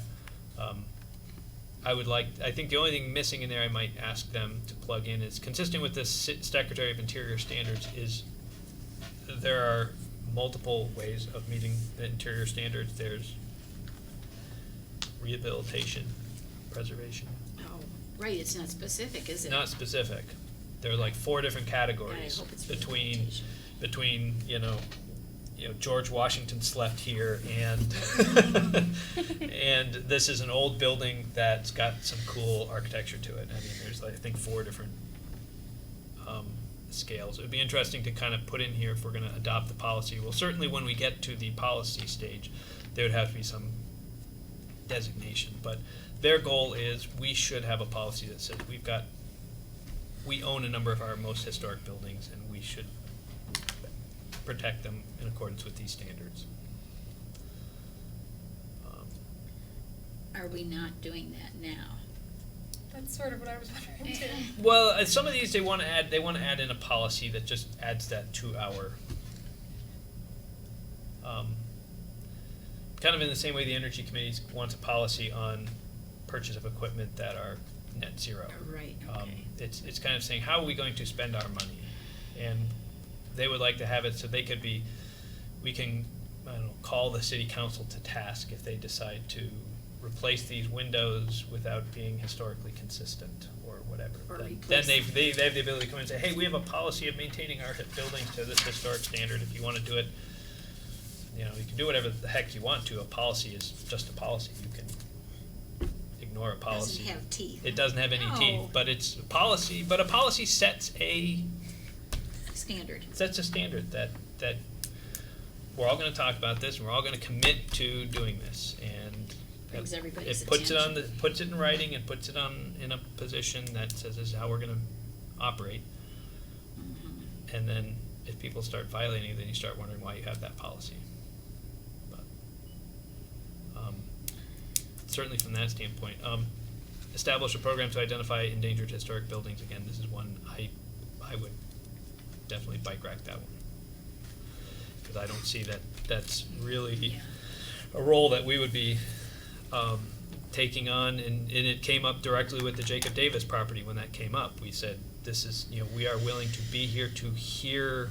I think the only thing missing in there I might ask them to plug in is consistent with the Secretary of Interior standards is there are multiple ways of meeting the interior standards. There's rehabilitation, preservation. Oh, right, it's not specific, is it? Not specific. There are like 4 different categories I hope it's between George Washington slept here and and this is an old building that's got some cool architecture to it. I mean, there's I think 4 different scales. It would be interesting to kind of put in here if we're going to adopt the policy. Well, certainly when we get to the policy stage, there would have to be some designation. But their goal is we should have a policy that says we own a number of our most historic buildings and we should protect them in accordance with these standards. Are we not doing that now? That's sort of what I was wondering too. Well, some of these they want to add in a policy that just adds that to our kind of in the same way the Energy Committee wants a policy on purchase of equipment that are net zero. Right, It's kind of saying how are we going to spend our money, and they would like to have it so we can call the city council to task if they decide to replace these windows without being historically consistent or whatever. Or Then replace they have the ability to come in and say, hey, we have a policy of maintaining our buildings to this historic standard. If you want to do it, you can do whatever the heck you want to. A policy is just a policy. You can ignore a policy. Doesn't have teeth. It doesn't have any No. teeth, but it's a policy. But a policy sets a Standard. that we're all going to talk about this and we're all going to commit to doing this, and Brings everybody's it puts attention. puts it in writing and puts it in a position that says this is how we're going to operate. Mhm. And then if people start violating it, then you start wondering why you have that policy. But certainly from that standpoint, establish a program to identify endangered historic buildings. Again, this is one I would definitely bike rack that one, because I don't see that that's really a role that we would be taking on, and it came up directly with the Jacob Davis property when that came up. We said this is we are willing to be here to hear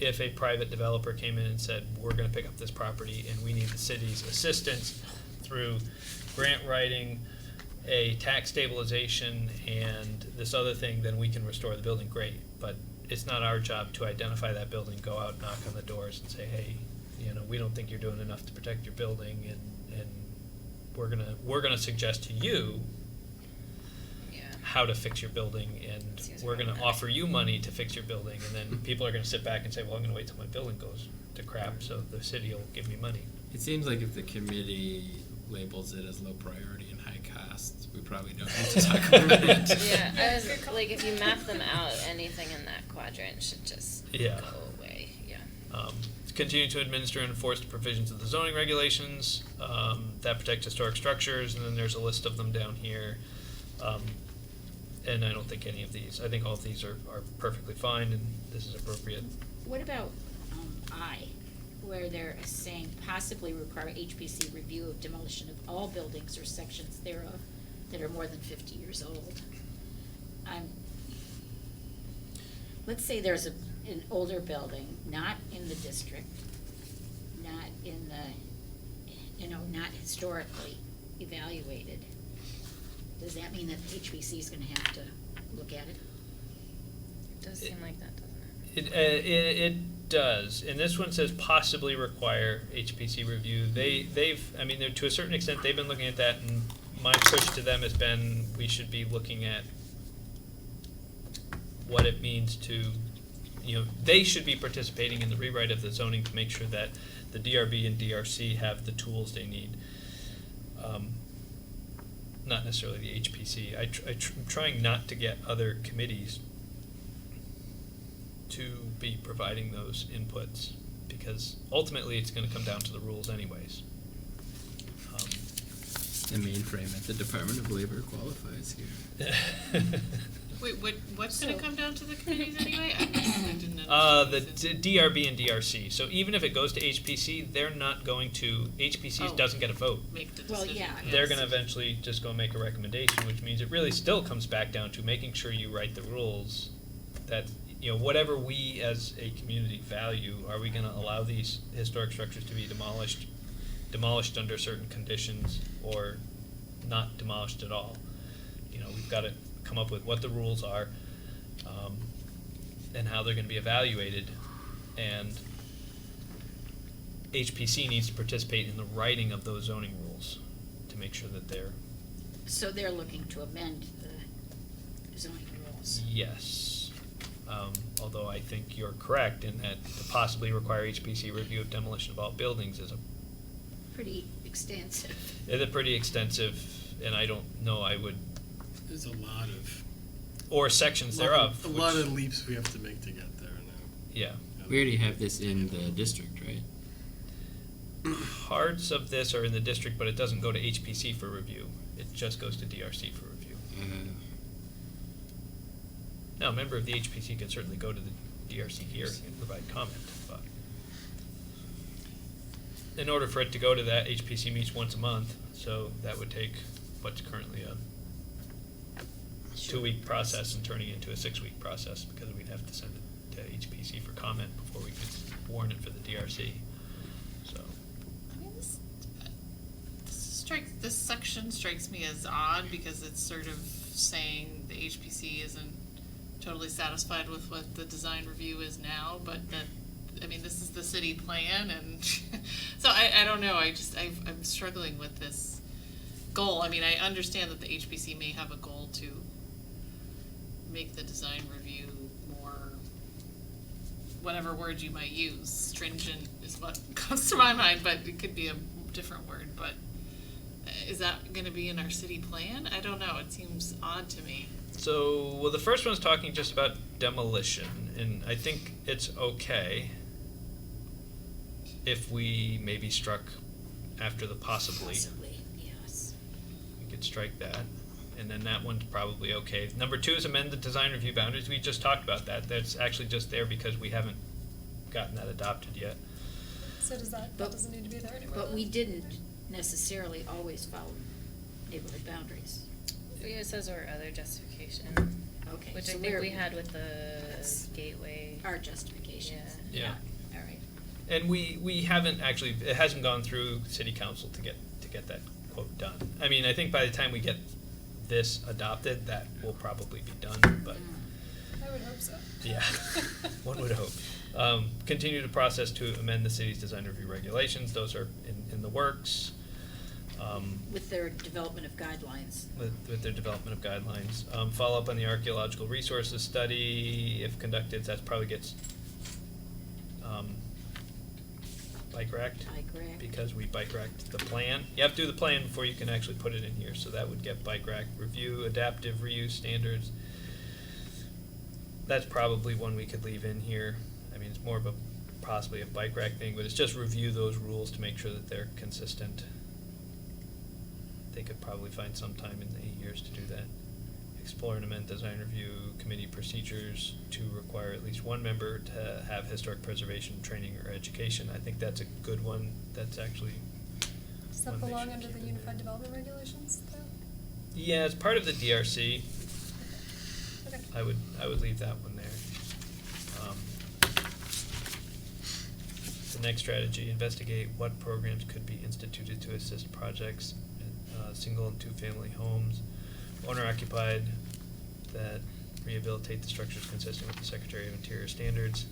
if a private developer came in and said we're going to pick up this property and we need the city's assistance through grant writing, a tax stabilization, and this other thing, then we can restore the building. Great, but it's not our job to identify that building, go out, knock on the doors, and say, hey, we don't think you're doing enough to protect your building, and we're gonna suggest to you how to fix your building, and Seems we're gonna problematic. offer you money to fix your building, and then people are gonna sit back and say, well, I'm gonna wait till my building goes to crap, so the city will give me money. It seems like if the committee labels it as low priority and high cost, we probably don't need to talk about it. Yeah, I was like, if you map them out, anything in that quadrant should just Yeah. go away. Yeah. Continue to administer and enforce the provisions of the zoning regulations that protect historic structures, and then there's a list of them down here. And I don't think any of these, I think all of these are perfectly fine, and this is appropriate. What about where they're saying possibly require HPC review of demolition of all buildings or sections thereof that are more than 50 years old? Let's say there's an older building, not in the district, not in the, not historically evaluated. Does that mean that the HPC is gonna have to look at it? It does seem like that, doesn't it? It does, and this one says possibly require HPC review. They're to a certain extent, they've been looking at that, and my push to them has been we should be looking at what it means to, they should be participating in the rewrite of the zoning to make sure that the DRB and DRC have the tools they need. Not necessarily the HPC. I'm trying not to get other committees to be providing those inputs, because ultimately it's going to come down to the rules anyways. The mainframe at the Department of Labor qualifies here. Wait, what's gonna come down to the committees anyway? I didn't The understand. DRB and DRC. So even if it goes to HPC, they're not going to, HPC Oh. doesn't get a vote. Make the Well, decision. yeah. They're yes. going to eventually just go make a recommendation, which means it really still comes back down to making sure you write the rules that, whatever we as a community value, are we going to allow these historic structures to be demolished under certain conditions, or not demolished at all? We've got to come up with what the rules are, and how they're going to be evaluated, and HPC needs to participate in the writing of those zoning rules to make sure that they're, So they're looking to amend the zoning rules. yes. Although I think you're correct in that to possibly require HPC review of demolition of all buildings is Pretty extensive. pretty extensive, and I don't know I would, There's a lot of or sections thereof. A lot of leaps we have to make to get there now. Yeah. We already have this in the district, right? Parts of this are in the district, but it doesn't go to HPC for review. It just goes to DRC for review. Now, a member of the HPC can certainly go to the DRC hearing and provide comment, but in order for it to go to that, HPC meets once a month, so that would take what's currently a 2-week process and turning it into a 6-week process, because we'd have to send it to HPC for comment before we could warn it for the DRC. So, I mean, this section strikes me as odd because it's sort of saying the HPC isn't totally satisfied with what the design review is now, but that, I mean, this is the city plan, and so I don't know, I'm struggling with this goal. I mean, I understand that the HPC may have a goal to make the design review more, whatever word you might use, stringent is what comes to my mind, but it could be a different word, but is that gonna be in our city plan? I don't know, it seems odd to me. well, the first one's talking just about demolition, and I think it's okay if we maybe struck after the possibly. Possibly, yes. We could strike that, and then that one's probably okay. Number 2 is amend the design review boundaries. We just talked about that. That's actually just there because we haven't gotten that adopted yet. So that doesn't need to be there anymore? But then? we didn't necessarily always follow neighborhood boundaries. It says or other justification, Okay. which so I think we're- we had with the That's gateway. Our justifications. Yeah. All right. And we haven't actually, it hasn't gone through city council to get that quote done. I mean, I think by the time we get this adopted, that will probably be done, but I would hope so. yeah, one would hope. Continue the process to amend the city's design review regulations. Those are in the works. With their development of guidelines. With their development of guidelines. Follow up on the archaeological resources study, if conducted, that probably gets bike racked. Because we bike racked the plan. You have to do the plan before you can actually put it in here, so that would get bike racked. Review adaptive reuse standards. That's probably one we could leave in here. I mean, it's more of a possibly a bike rack thing, but it's just review those rules to make sure that they're consistent. They could probably find some time in the 8 years to do that. Explore and amend design review committee procedures to require at least one member to have historic preservation training or education. I think that's a good one. That's actually Does that one they belong should under the keep in Unified there. Development Regulations, though? Yeah, it's part of the DRC. Okay. I would leave that one there. The next strategy, investigate what programs could be instituted to assist projects in single and two-family homes, owner-occupied, that rehabilitate the structures consistent with the Secretary of Interior standards.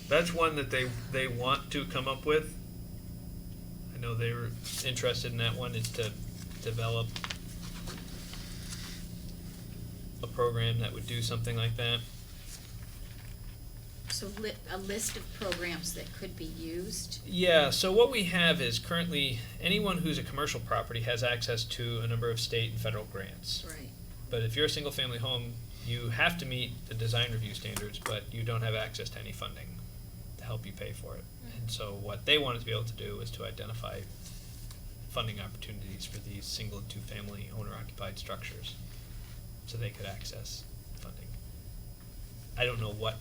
That's one that they want to come up with. I know they were interested in that one, is to develop a program that would do something like that. So a list of programs that could be used. Yeah, so what we have is currently anyone who's a commercial property has access to a number of state and federal grants. Right. But if you're a single family home, you have to meet the design review standards, but you don't have access to any funding to help you pay for it. And so what they wanted to be able to do is to identify funding opportunities for these single and two family owner occupied structures so they could access funding. I don't know what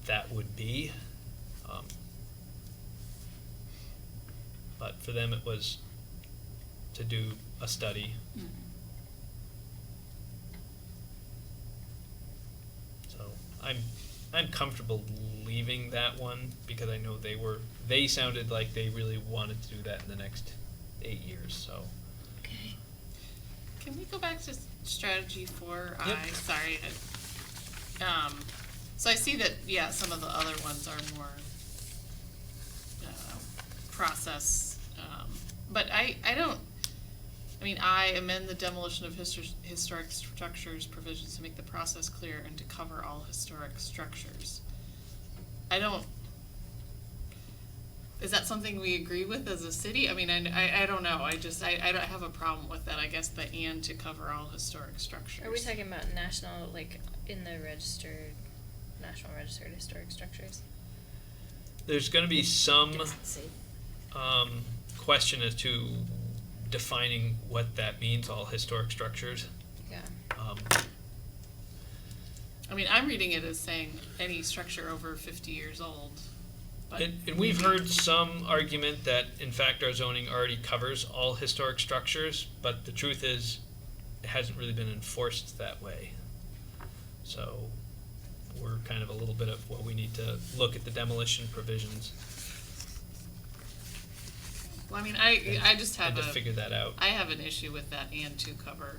that would be. But for them it was to do a study. Mhm. So I'm comfortable leaving that one because I know they sounded like they really wanted to do that in the next 8 years, so. Okay. Can we go back to strategy 4I? Yep. Sorry. So I see that, yeah, some of the other ones are more process, but I amend the demolition of historic structures provisions to make the process clear and to cover all historic structures. Is that something we agree with as a city? I mean, I don't know, I don't have a problem with that, I guess, the and to cover all historic structures. Are we talking about national, like, in the National Registered Historic Structures? There's gonna be some Doesn't say. question as to defining what that means, all historic structures. Yeah. I mean, I'm reading it as saying any structure over 50 years old. But And we've heard some argument that, in fact, our zoning already covers all historic structures, but the truth is, it hasn't really been enforced that way. So, we're kind of a little bit of, well, we need to look at the demolition provisions Well, I mean, I just have and to figure that out. I have an issue with that and to cover.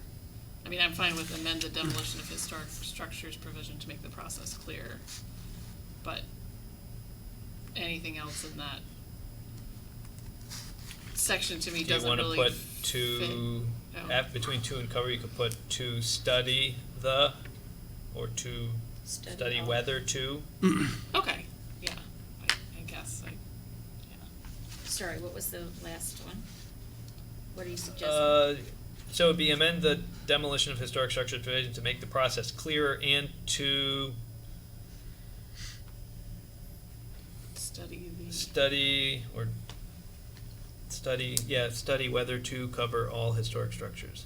I mean, I'm fine with amend the demolition of historic structures provision to make the process clear, but anything else in that section to me Do you doesn't wanna really put fit. to, Oh. between to and cover, you could put to study the, or to study all. whether to? Okay, yeah, I guess, yeah. Sorry, what was the last one? What are you suggesting? So it'd be amend the demolition of historic structures provision to make the process clearer and to study whether to cover all historic structures.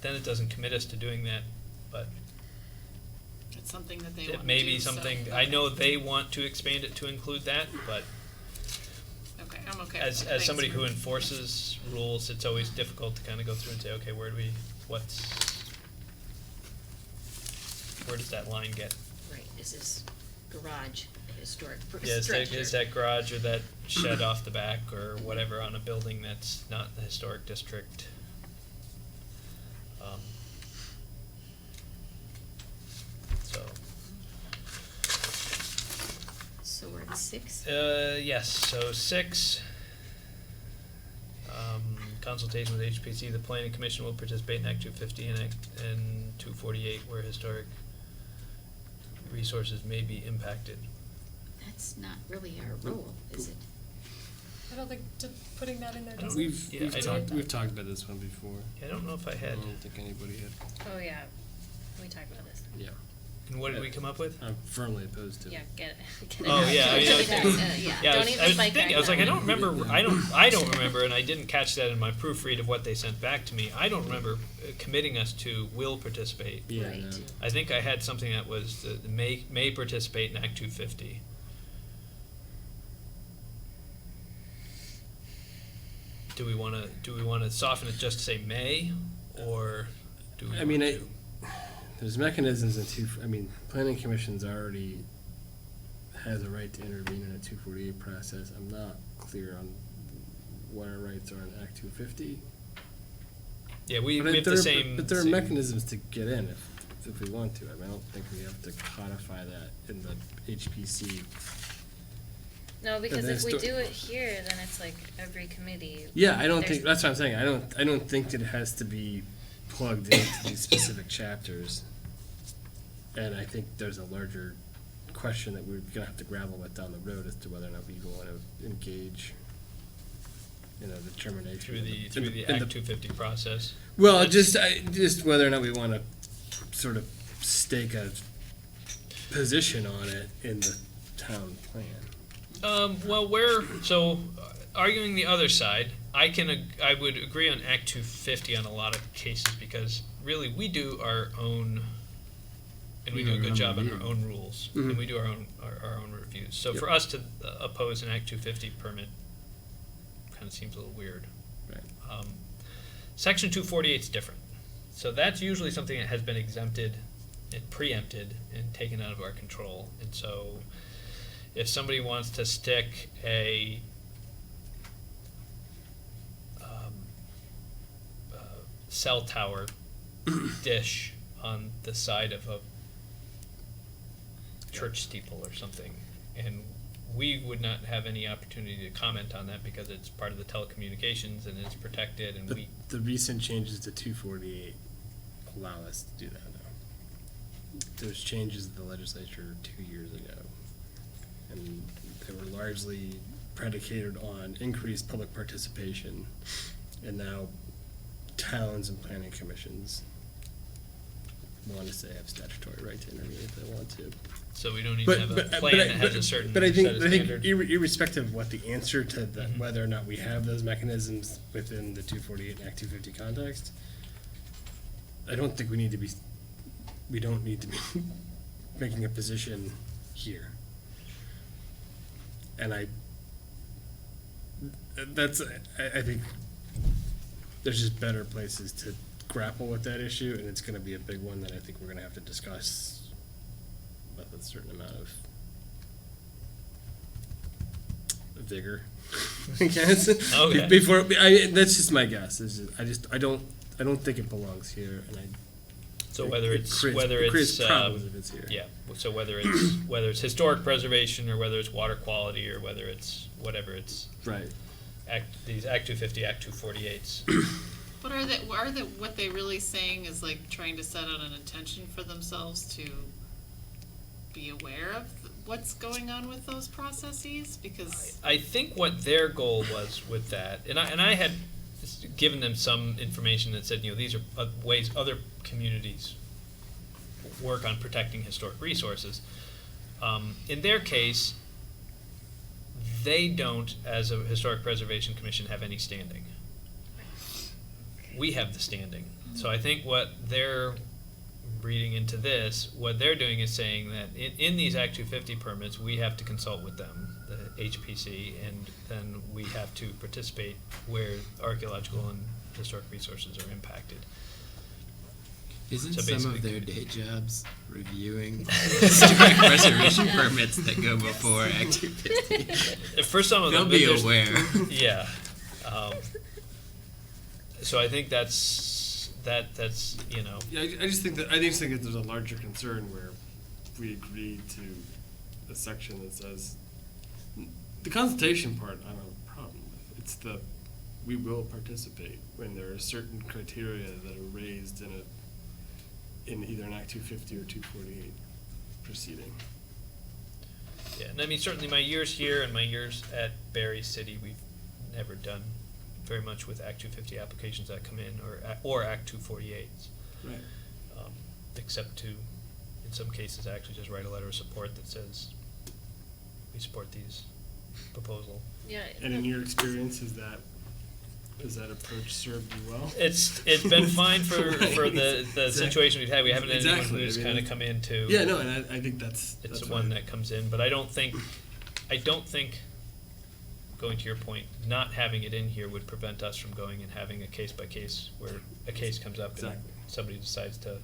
Then it doesn't commit us to doing that, but It's something that they want to do. it may be so- something, I know they want to expand it to include that, but Okay, I'm okay with as that. Thanks somebody for- who enforces rules, it's always difficult to kind of go through and say, okay, where does that line get? Right, is this garage a historic Yeah, structure? is that garage or that shed off the back or whatever on a building that's not in the historic district? So, So we're at 6? yes, so 6, consultation with HPC, the planning commission will participate in Act 250 and 248 where historic resources may be impacted. That's not really our role, is it? I don't think putting that in there I don't- doesn't. We've talked about this one before. I don't know if I I had, don't think anybody had. Oh, yeah, we talked about this. Yeah, and what did we come up with? I'm firmly opposed to it. Yeah, get it. Get it Oh, out. yeah, I mean, I was thinking- Yeah. Yeah, Don't even fight back I was like, I now. don't remember, I don't remember, and I didn't catch that in my proofread of what they sent back to me. I don't remember committing us to will participate. Yeah, Right. no. I think I had something that was the may participate in Act 250. Do we wanna soften it just to say may, or do we? I mean, want to- there's mechanisms planning commission's already has a right to intervene in a 248 process. I'm not clear on what our rights are in Act 250. Yeah, we But have the same. But there are same- mechanisms to get in if we want to. I mean, I don't think we have to codify that in the HPC No, because if we histo- do it here, then it's like every committee. Yeah, I don't There's- think, that's what I'm saying, I don't think that it has to be plugged into these specific chapters. And I think there's a larger question that we're gonna have to grapple with down the road as to whether or not we want to engage in a determination. Through of the, in through the in Act 250 process. Well, just whether or not we wanna sort of stake a position on it in the town plan. Well, arguing the other side, I would agree on Act 250 on a lot of cases, because really, we do our own, and we do a good job on our own rules, and we do our own reviews. So for us to oppose an Act 250 permit kind of seems a little weird. Right. Section 248 is different. So that's usually something that has been exempted and preempted and taken out of our control. And so if somebody wants to stick a cell tower dish on the side of a church steeple or something, and we would not have any opportunity to comment on that because it's part of the telecommunications and it's protected, and The recent changes to 248 allow us to do that now. Those changes in the legislature 2 years ago, and they were largely predicated on increased public participation, and now towns and planning commissions want to say have statutory right to intervene if they want to. so we don't even have a plan that has a certain But I set think, of I think standard. irrespective of what the answer to the, whether or not we have those mechanisms within the 248 and Act 250 context, I don't think we don't need to be making a position here. And I think there's just better places to grapple with that issue, and it's gonna be a big one that I think we're gonna have to discuss with a certain amount of vigor, I guess. Okay. That's just my guess, I don't think it belongs here, and So whether it it's creates problems if it's here. yeah, so whether it's historic preservation, or whether it's water quality, or whether it's whatever, it's Right. these Act 250, Act 248s. But what they really saying is like trying to set out an intention for themselves to be aware of what's going on with those processes? Because I think what their goal was with that, and I had given them some information that said, these are ways other communities work on protecting historic resources. In their case, they don't, as a Historic Preservation Commission, have any standing. We have the standing. So I think what they're reading into this, what they're doing is saying that in these Act 250 permits, we have to consult with them, the HPC, and then we have to participate where archaeological and historic resources are impacted. Isn't So some of basically- their day jobs reviewing historic preservation permits that go before Act 250? For some of They'll them, be there's- aware. Yeah. So I think that's Yeah, I just think that there's a larger concern where we agree to a section that says the consultation part I don't have a problem with. It's the we will participate when there are certain criteria that are raised in either an Act 250 or 248 proceeding. Yeah, and I mean, certainly my years here and my years at Berry City, we've never done very much with Act 250 applications that come in, or Act 248s. Right. Except to, in some cases, actually just write a letter of support that says, we support these proposal. Yeah. And in your experience, has that approach served you well? It's been fine for the Exactly. situation we've had. We haven't had anyone Exactly. who's I mean, kind of come in to. Yeah, no, and I think that's It's the fine. one that comes in, but I don't think, going to your point, not having it in here would prevent us from going and having a case by case where a case comes up and Exactly. somebody decides to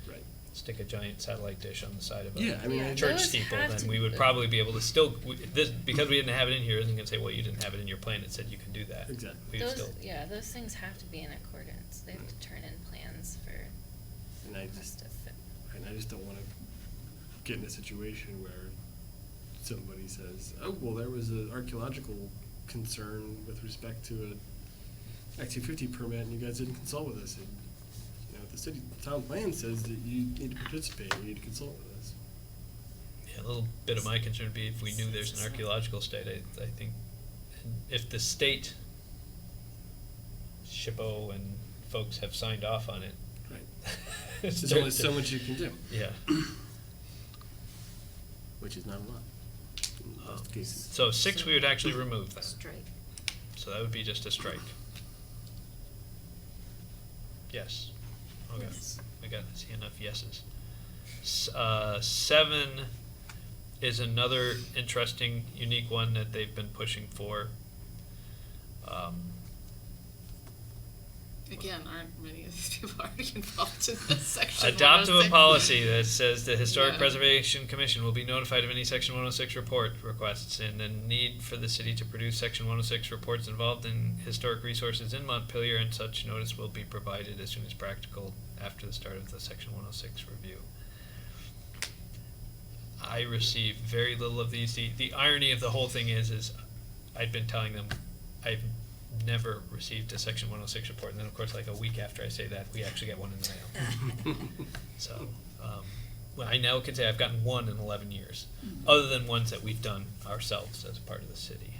Right. stick a giant satellite dish on the side of a Yeah, I mean, Yeah. church Those steeple, have then to- we would probably be able to still, because we didn't have it in here, isn't gonna say, well, you didn't have it in your plan, it said you can do that. Exactly. We'd Those, still, those things have to be in accordance. They have to turn in plans for And I us just to fit. don't want to get in a situation where somebody says, oh, well, there was an archaeological concern with respect to a Act 250 permit, and you guys didn't consult with us. And, you know, the town plan says that you need to participate, you need to consult with us. Yeah, a little bit of my concern would be if we knew there's an archaeological site, I think, if the state, SHPO and folks have signed off on it. Right. There's only so much you can do, Yeah. which is not a lot in most cases. So 6 we would actually remove then. Strike. So that would be just a strike. Yes. Okay. Yes. I got to see enough yeses. 7 is another interesting, unique one that they've been pushing for. Again, aren't many of these people already involved in this section? Adopt a 106? policy that says the Historic Yeah. Preservation Commission will be notified of any Section 106 report requests and the need for the city to produce Section 106 reports involved in historic resources in Montpelier, and such notice will be provided as soon as practical after the start of the Section 106 review. I receive very little of these. The irony of the whole thing is I've been telling them I've never received a Section 106 report, and then of course like a week after I say that, we actually get one in the mail. So, well, I now can say I've gotten one in 11 years, other than ones that we've done ourselves as part of the city.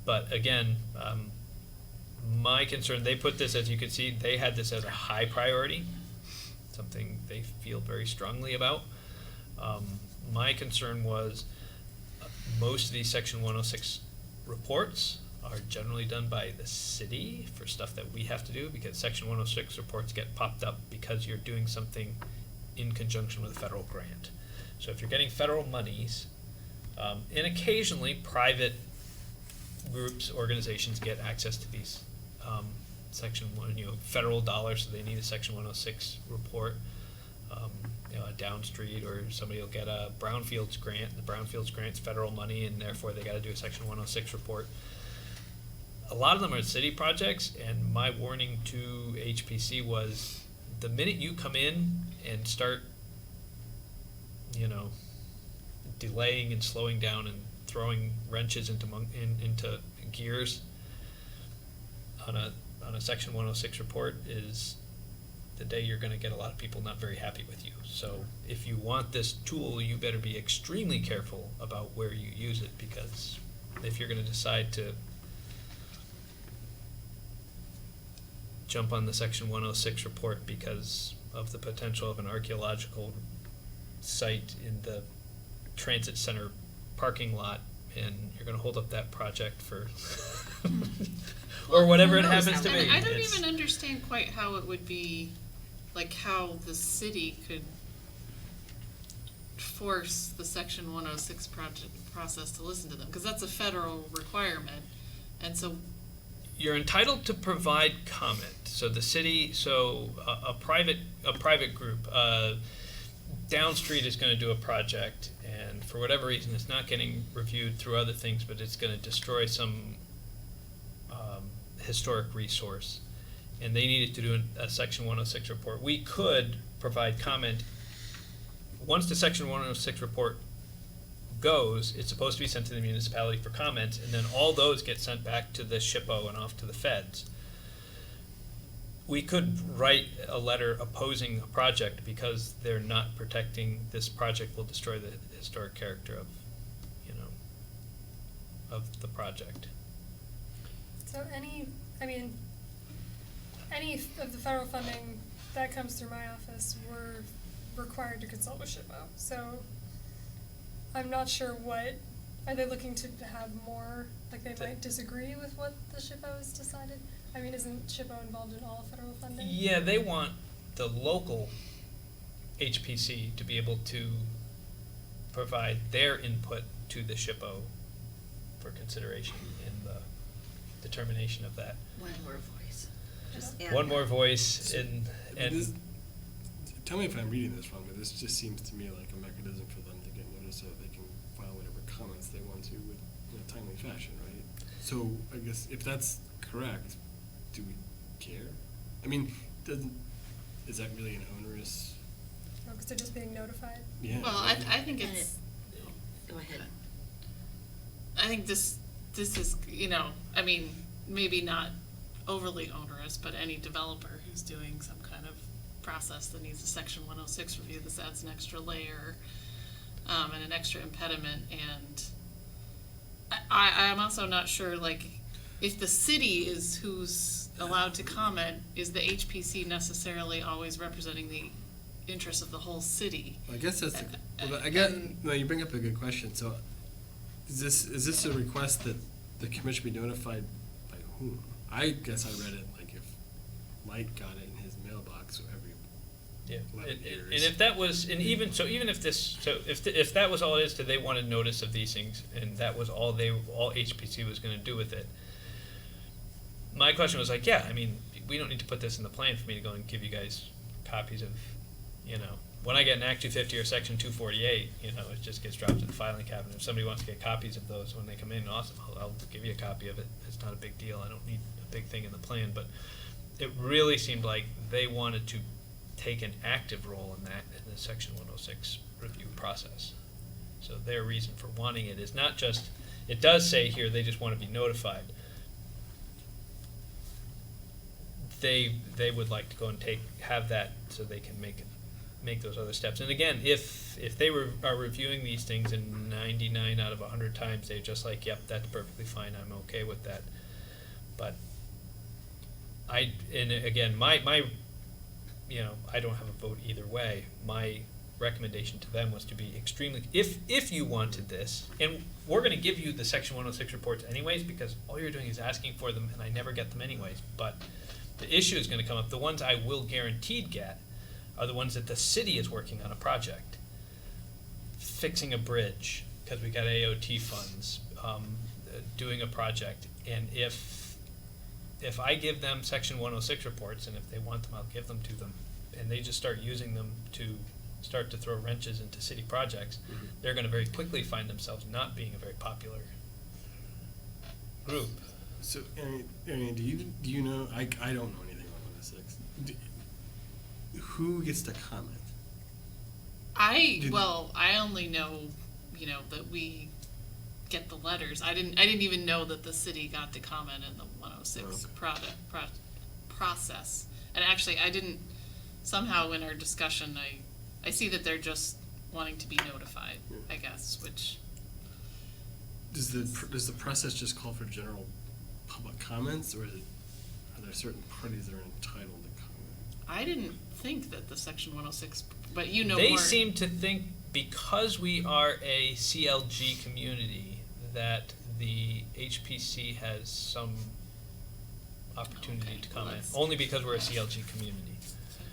But again, my concern, they put this, as you can see, they had this as a high priority, something they feel very strongly about. My concern was most of these Section 106 reports are generally done by the city for stuff that we have to do, because Section 106 reports get popped up because you're doing something in conjunction with a federal grant. So if you're getting federal monies, and occasionally private groups, organizations get access to these Section 1, federal dollars, so they need a Section 106 report. A Down Street, or somebody will get a Brownfields grant. The Brownfields grant's federal money, and therefore they got to do a Section 106 report. A lot of them are city projects, and my warning to HPC was the minute you come in and start, delaying and slowing down and throwing wrenches into gears on a Section 106 report is the day you're going to get a lot of people not very happy with you. So if you want this tool, you better be extremely careful about where you use it, because if you're going to decide to jump on the Section 106 report because of the potential of an archaeological site in the transit center parking lot, and you're going to hold up that project for or whatever it happens to be. I don't even understand quite how it would be, like how the city could force the Section 106 process to listen to them, because that's a federal requirement, and so you're entitled to provide comment. So the city, a private group, Down Street is going to do a project, and for whatever reason, it's not getting reviewed through other things, but it's going to destroy some historic resource, and they needed to do a Section 106 report. We could provide comment. Once the Section 106 report goes, it's supposed to be sent to the municipality for comment, and then all those get sent back to the SHPO and off to the feds. We could write a letter opposing a project because they're not protecting this project will destroy the historic character of the project. So any of the federal funding that comes through my office, we're required to consult with SHPO. So I'm not sure are they looking to have more, like they might disagree with what the SHPO has decided? I mean, isn't SHPO involved in all federal funding? Yeah, they want the local HPC to be able to provide their input to the SHPO for consideration in the determination of that. One more voice. Just Yeah. add One that. more voice, and Tell me if I'm reading this wrong, but this just seems to me like a mechanism for them to get notice so that they can file whatever comments they want to in a timely fashion, right? So I guess if that's correct, do we care? I mean, is that really an onerous Because they're just being notified. Yeah. Well, I think And it's, Go ahead. I think this is, you know, I mean, maybe not overly onerous, but any developer who's doing some kind of process that needs a section 106 review, this adds an extra layer, and an extra impediment, and I'm also not sure, like, if the city is who's allowed to comment, is the HPC necessarily always representing the interests of the whole city? I guess that's, no, you bring up a good question. So is this a request that the commission be notified by whom? I guess I read it like if Mike got it in his mailbox every Yeah, 11 years. and if that was, and even if this, if that was all it is, that they wanted notice of these things, and that was all HPC was going to do with it. My question was like, yeah, I mean, we don't need to put this in the plan for me to go and give you guys copies of, you know, when I get an Act 250 or Section 248, you know, it just gets dropped in the filing cabinet. If somebody wants to get copies of those when they come in, awesome, I'll give you a copy of it. It's not a big deal. I don't need a big thing in the plan, but it really seemed like they wanted to take an active role in that in the Section 106 review process. So their reason for wanting it is not just, it does say here they just want to be notified. They would like to go and have that so they can make those other steps. And again, if they are reviewing these things and 99 out of 100 times they're just like, yep, that's perfectly fine, I'm okay with that. But again, my you know, I don't have a vote either way. My recommendation to them was to be extremely, if you wanted this, and we're going to give you the Section 106 reports anyways, because all you're doing is asking for them, and I never get them anyways, but the issue is going to come up. The ones I will guaranteed get are the ones that the city is working on a project, fixing a bridge, because we got AOT funds, doing a project, and if I give them Section 106 reports, and if they want them, I'll give them to them, and they just start using them to start to throw wrenches into city projects, they're going to very quickly find themselves not being a very popular group. So, Ariane, do you know? I don't know anything about 106. Who gets to comment? I only know, you know, that we get the letters. I didn't even know that the city got to comment in the 106 process. And actually, I didn't, somehow in our discussion, I see that they're just wanting to be notified, I guess, which. Does the process just call for general public comments, or are there certain parties that are entitled to comment? I didn't think that the Section 106, but you know They more. seem to think because we are a CLG community that the HPC has some opportunity Okay, to well, comment, that's- only because we're a CLG community.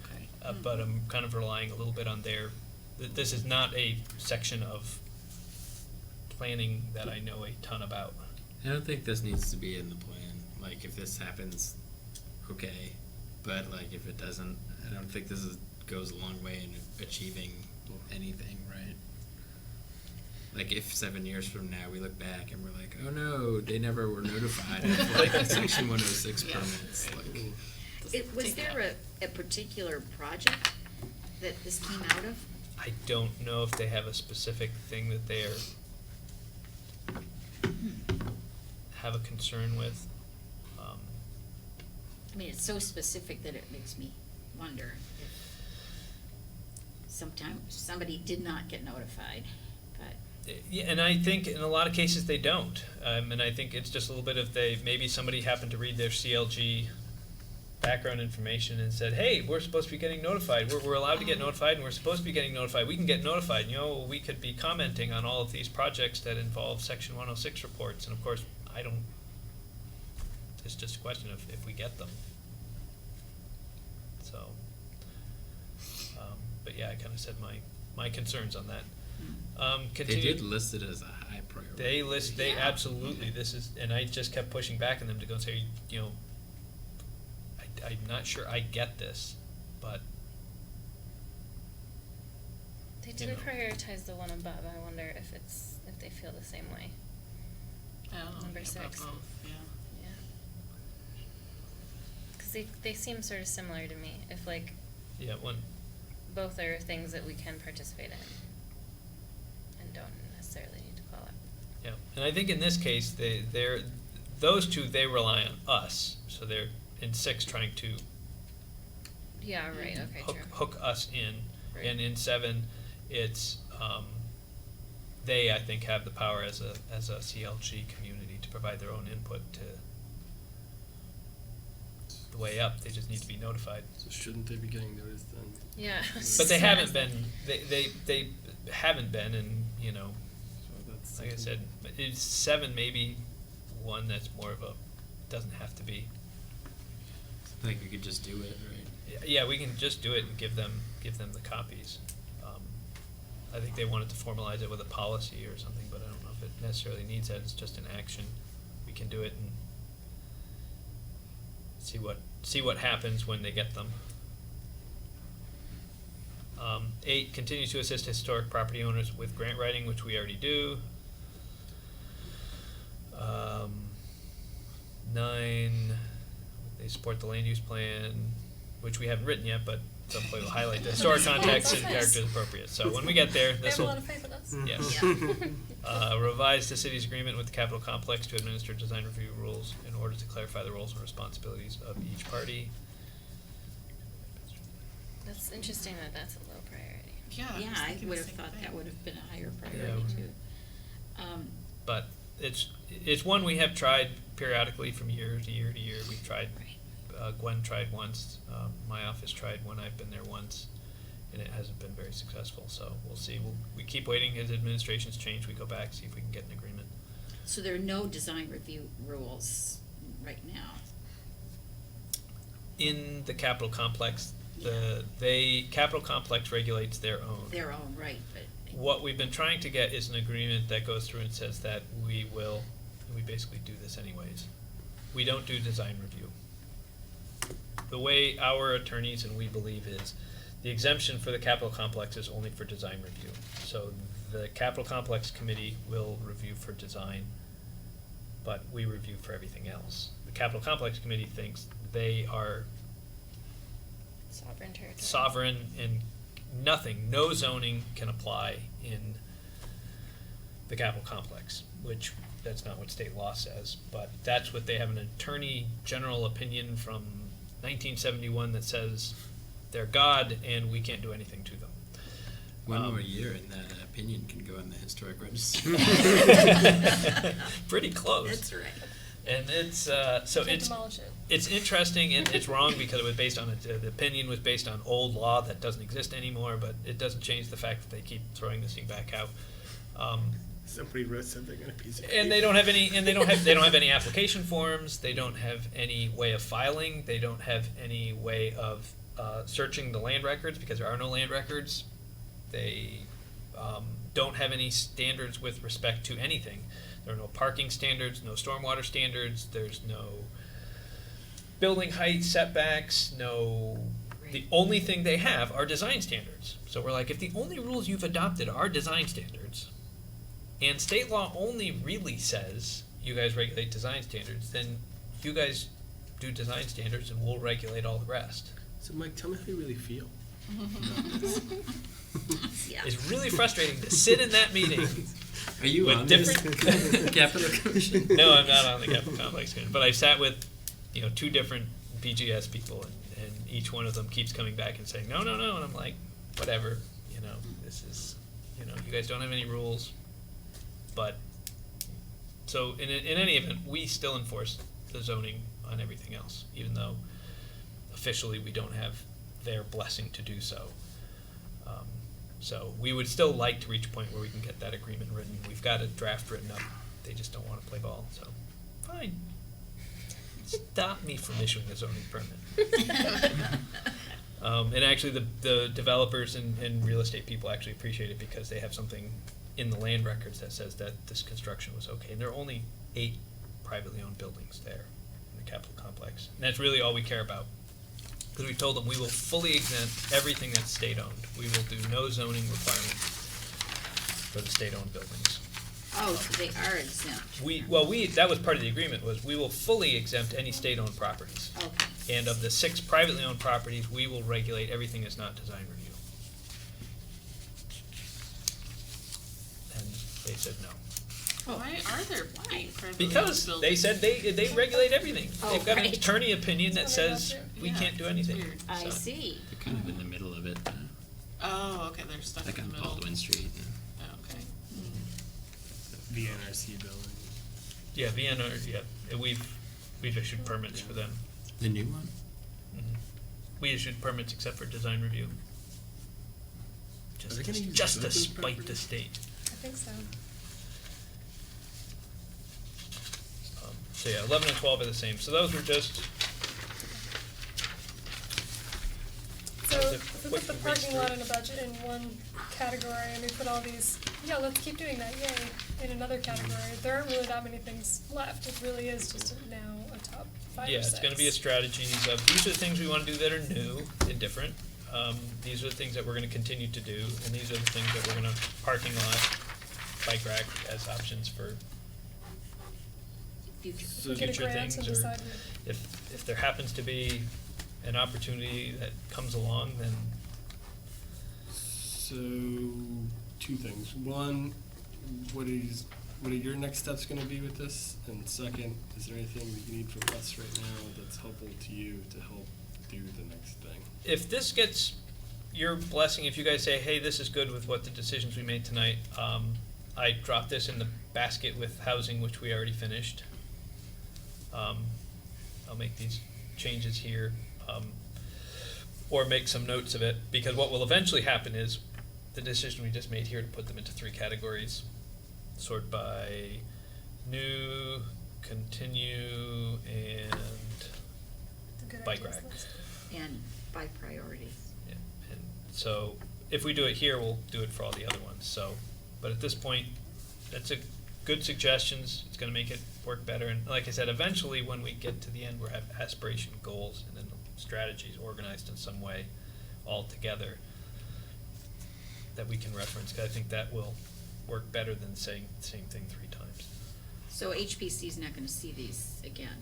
Okay. But I'm kind of relying a little bit on this is not a section of planning that I know a ton about. I don't think this needs to be in the plan. Like, if this happens, okay. But, like, if it doesn't, I don't think goes a long way in achieving anything, right? Like, if 7 years from now we look back and we're like, oh no, they never were notified of, like, Section 106 Yeah. permits. Like, Was Take it there a particular project that this came out of? I don't know if they have a specific thing that they have a concern with. I mean, it's so specific that it makes me wonder if sometimes somebody did not get notified, but. Yeah, and I think in a lot of cases they don't. And I think it's just a little bit of maybe somebody happened to read their CLG background information and said, hey, we're supposed to be getting notified. We're allowed to get notified, and we're supposed to be getting notified. We can get notified. You know, we could be commenting on all of these projects that involve Section 106 reports. And of course, it's just a question of if we get them. So, but yeah, I kind of said my concerns on that. they Continue. did list it as a high priority. They Yeah. absolutely, this is, and I just kept pushing back on them to go and say, you know, I'm not sure I get this, but. They You didn't know. prioritize the one above. I wonder if they feel the same way. I don't know Number about 6. both, yeah. Yeah. Because they seem sort of similar to me. If like Yeah, both are things that we can participate in and don't necessarily need to call out. Yeah, and I think in this case, those two, they rely on us, so they're in 6 trying to Yeah, right, okay, true. hook us in, Right. and in 7, it's, they, I think, have the power as a CLG community to provide their own input to the way up. They just need to be notified. So shouldn't they be getting noticed then? Yeah. But they haven't been, they haven't been, and, you know, So that's like I something- said, it's 7 maybe one that's more of a, doesn't have to be. Like we could just do it, right? Yeah, we can just do it and give them the copies. I think they wanted to formalize it with a policy or something, but I don't know if it necessarily needs that. It's just an action. We can do it and see what happens when they get them. 8, continues to assist historic property owners with grant writing, which we already do. 9, they support the land use plan, which we haven't written yet, but at some point we'll highlight the historic context and characters appropriate. So when we get there, They this have a will. lot of faith in us. Yes. Revise the city's agreement with the Capital Complex to administer design review rules in order to clarify the roles and responsibilities of each party. That's interesting that that's a low priority. Yeah, Yeah, was I thinking would the have same thought thing. that would have been a higher Yeah. priority too. But it's one we have tried periodically from year to year to year. We've tried. Right. Gwen tried once. My office tried when I've been there once, and it hasn't been very successful. So we'll see. We keep waiting as administrations change. We go back, see if we can get an agreement. So there are no design review rules right now. In the Capital Complex, Capital Complex regulates their own. Their own, right, but. What we've been trying to get is an agreement that goes through and says that we basically do this anyways. We don't do design review. The way our attorneys and we believe is, the exemption for the Capital Complex is only for design review. So the Capital Complex Committee will review for design, but we review for everything else. The Capital Complex Committee thinks they are Sovereign territory. sovereign and no zoning can apply in the Capital Complex, which that's not what state law says, but that's what they have, an attorney general opinion from 1971 that says they're God and we can't do anything to them. One more year and that opinion can go in the historic register. Pretty close. That's right. And it's so Can't it's demolish it. it's interesting and it's wrong because it was based on the opinion was based on old law that doesn't exist anymore, but it doesn't change the fact that they keep throwing this thing back out. Somebody wrote something on a piece of paper. And they don't have any application forms. They don't have any way of filing. They don't have any way of searching the land records because there are no land records. They don't have any standards with respect to anything. There are no parking standards, no stormwater standards. There's no building height setbacks. The only thing they have are design standards. So we're like, if the only rules you've adopted are design standards, and state law only really says you guys regulate design standards, then you guys do design standards and we'll regulate all the rest. So Mike, tell me how you really feel. Yeah. It's really frustrating to sit in that meeting. Are you With on different- this Capital Commission? No, I'm not on the Capital Complex Committee, but I sat with, 2 different BGS people, and each one of them keeps coming back and saying, no, and I'm like, whatever, this is, you guys don't have any rules, but, so in any event, we still enforce the zoning on everything else, even though officially we don't have their blessing to do so. So we would still like to reach a point where we can get that agreement written. We've got a draft written up. They just don't want to play ball, so fine. Stop me from issuing a zoning permit. And actually, the developers and real estate people actually appreciate it because they have something in the land records that says that this construction was okay. And there are only 8 privately owned buildings there in the Capital Complex. And that's really all we care about. Because we told them we will fully exempt everything that's state-owned. We will do no zoning requirements for the state-owned buildings. Oh, so they are exempt. That was part of the agreement, was we will fully exempt any state-owned properties. Okay. And of the 6 privately owned properties, we will regulate everything that's not design review. they said no. Why are there 8 privately owned Because they buildings? said they regulate everything. Oh, They've got an right. attorney opinion that Something says about we Yeah, can't do it's anything. weird. I So- see. They're kind of in the middle of it, Oh, okay, they're stuck like in on the middle. Baldwin Street. Oh, okay. VNRC building. Yeah, VNR, yeah, we've issued permits for them. The new one? Mhm. We issued permits except for design review. Are they gonna use Just to those spite the properties? state. I think so. So yeah, 11 and 12 are the same. So those were just, So That was a if we put the quick parking lot read-through. in a budget in one category and we put all these, yeah, let's keep doing that, yay, in another category, there aren't really that many things left. It really is just now a top 5 or yeah, 6. it's gonna be a strategies of, these are the things we wanna do that are new and different. These are the things that we're gonna continue to do, and these are the things that we're gonna, parking lot, bike rack as options for Future. We get a future grant and things, or decide. if there happens to be an opportunity that comes along, then So, 2 things. One, what are your next steps gonna be with this? And second, is there anything that you need from us right now that's helpful to you to help do the next thing? if this gets your blessing, if you guys say, hey, this is good with what the decisions we made tonight, I drop this in the basket with housing, which we already finished. I'll make these changes here, or make some notes of it, because what will eventually happen is the decision we just made here to put them into 3 categories, sort by new, continue, and The good bike ideas rack. list. And by priority. Yeah, and so if we do it here, we'll do it for all the other ones, so, but at this point, that's a good suggestions, it's gonna make it work better, and like I said, eventually, when we get to the end, we'll have aspiration goals and then strategies organized in some way all together that we can reference, 'cause I think that will work better than saying the same thing 3 times. So HPC's not gonna see these again?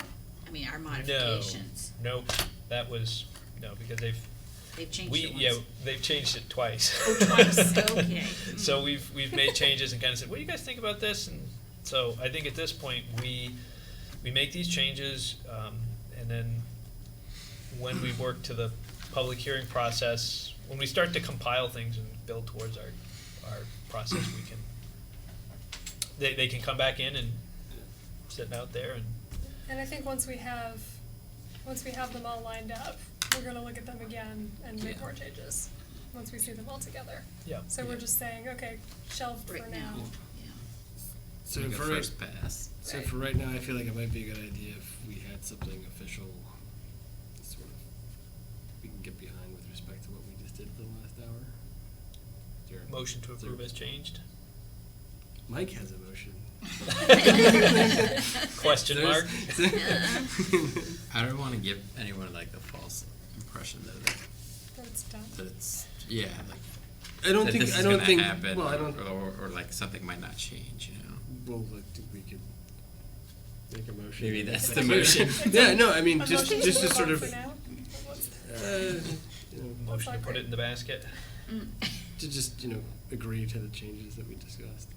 I mean, our modifications? No, nope, that was, no, because They've changed it once? yeah, they've changed it twice. Oh, twice, okay. So we've made changes and kind of said, what do you guys think about this? And so I think at this point, we make these changes, and then when we work to the public hearing process, when we start to compile things and build towards our process, we can, they can come back in and sit out there and, And I think once we have them all lined up, we're gonna look at them again and make Yeah. more changes, once we see them all together. yeah. So we're just saying, okay, shelved for Right now. now, yeah. So Make a for first pass. So Right. for right now, I feel like it might be a good idea if we had something official, sort of, we can get behind with respect to what we just did for the last hour. Is there- Motion to is there- approve as changed? Mike has a motion. Question mark? I don't want to give anyone like the false impression that That's done. it's yeah like I don't that think, this I is don't gonna think, happen, well, I don't, or like something might not change, you know. well, like, we could make a motion. Maybe that's It's the a- motion. Yeah, no, I mean, A just motion to move sort on of, for now? What's- you know, Motion to put it in the basket? Mm. to just, you know, agree to the changes that we discussed.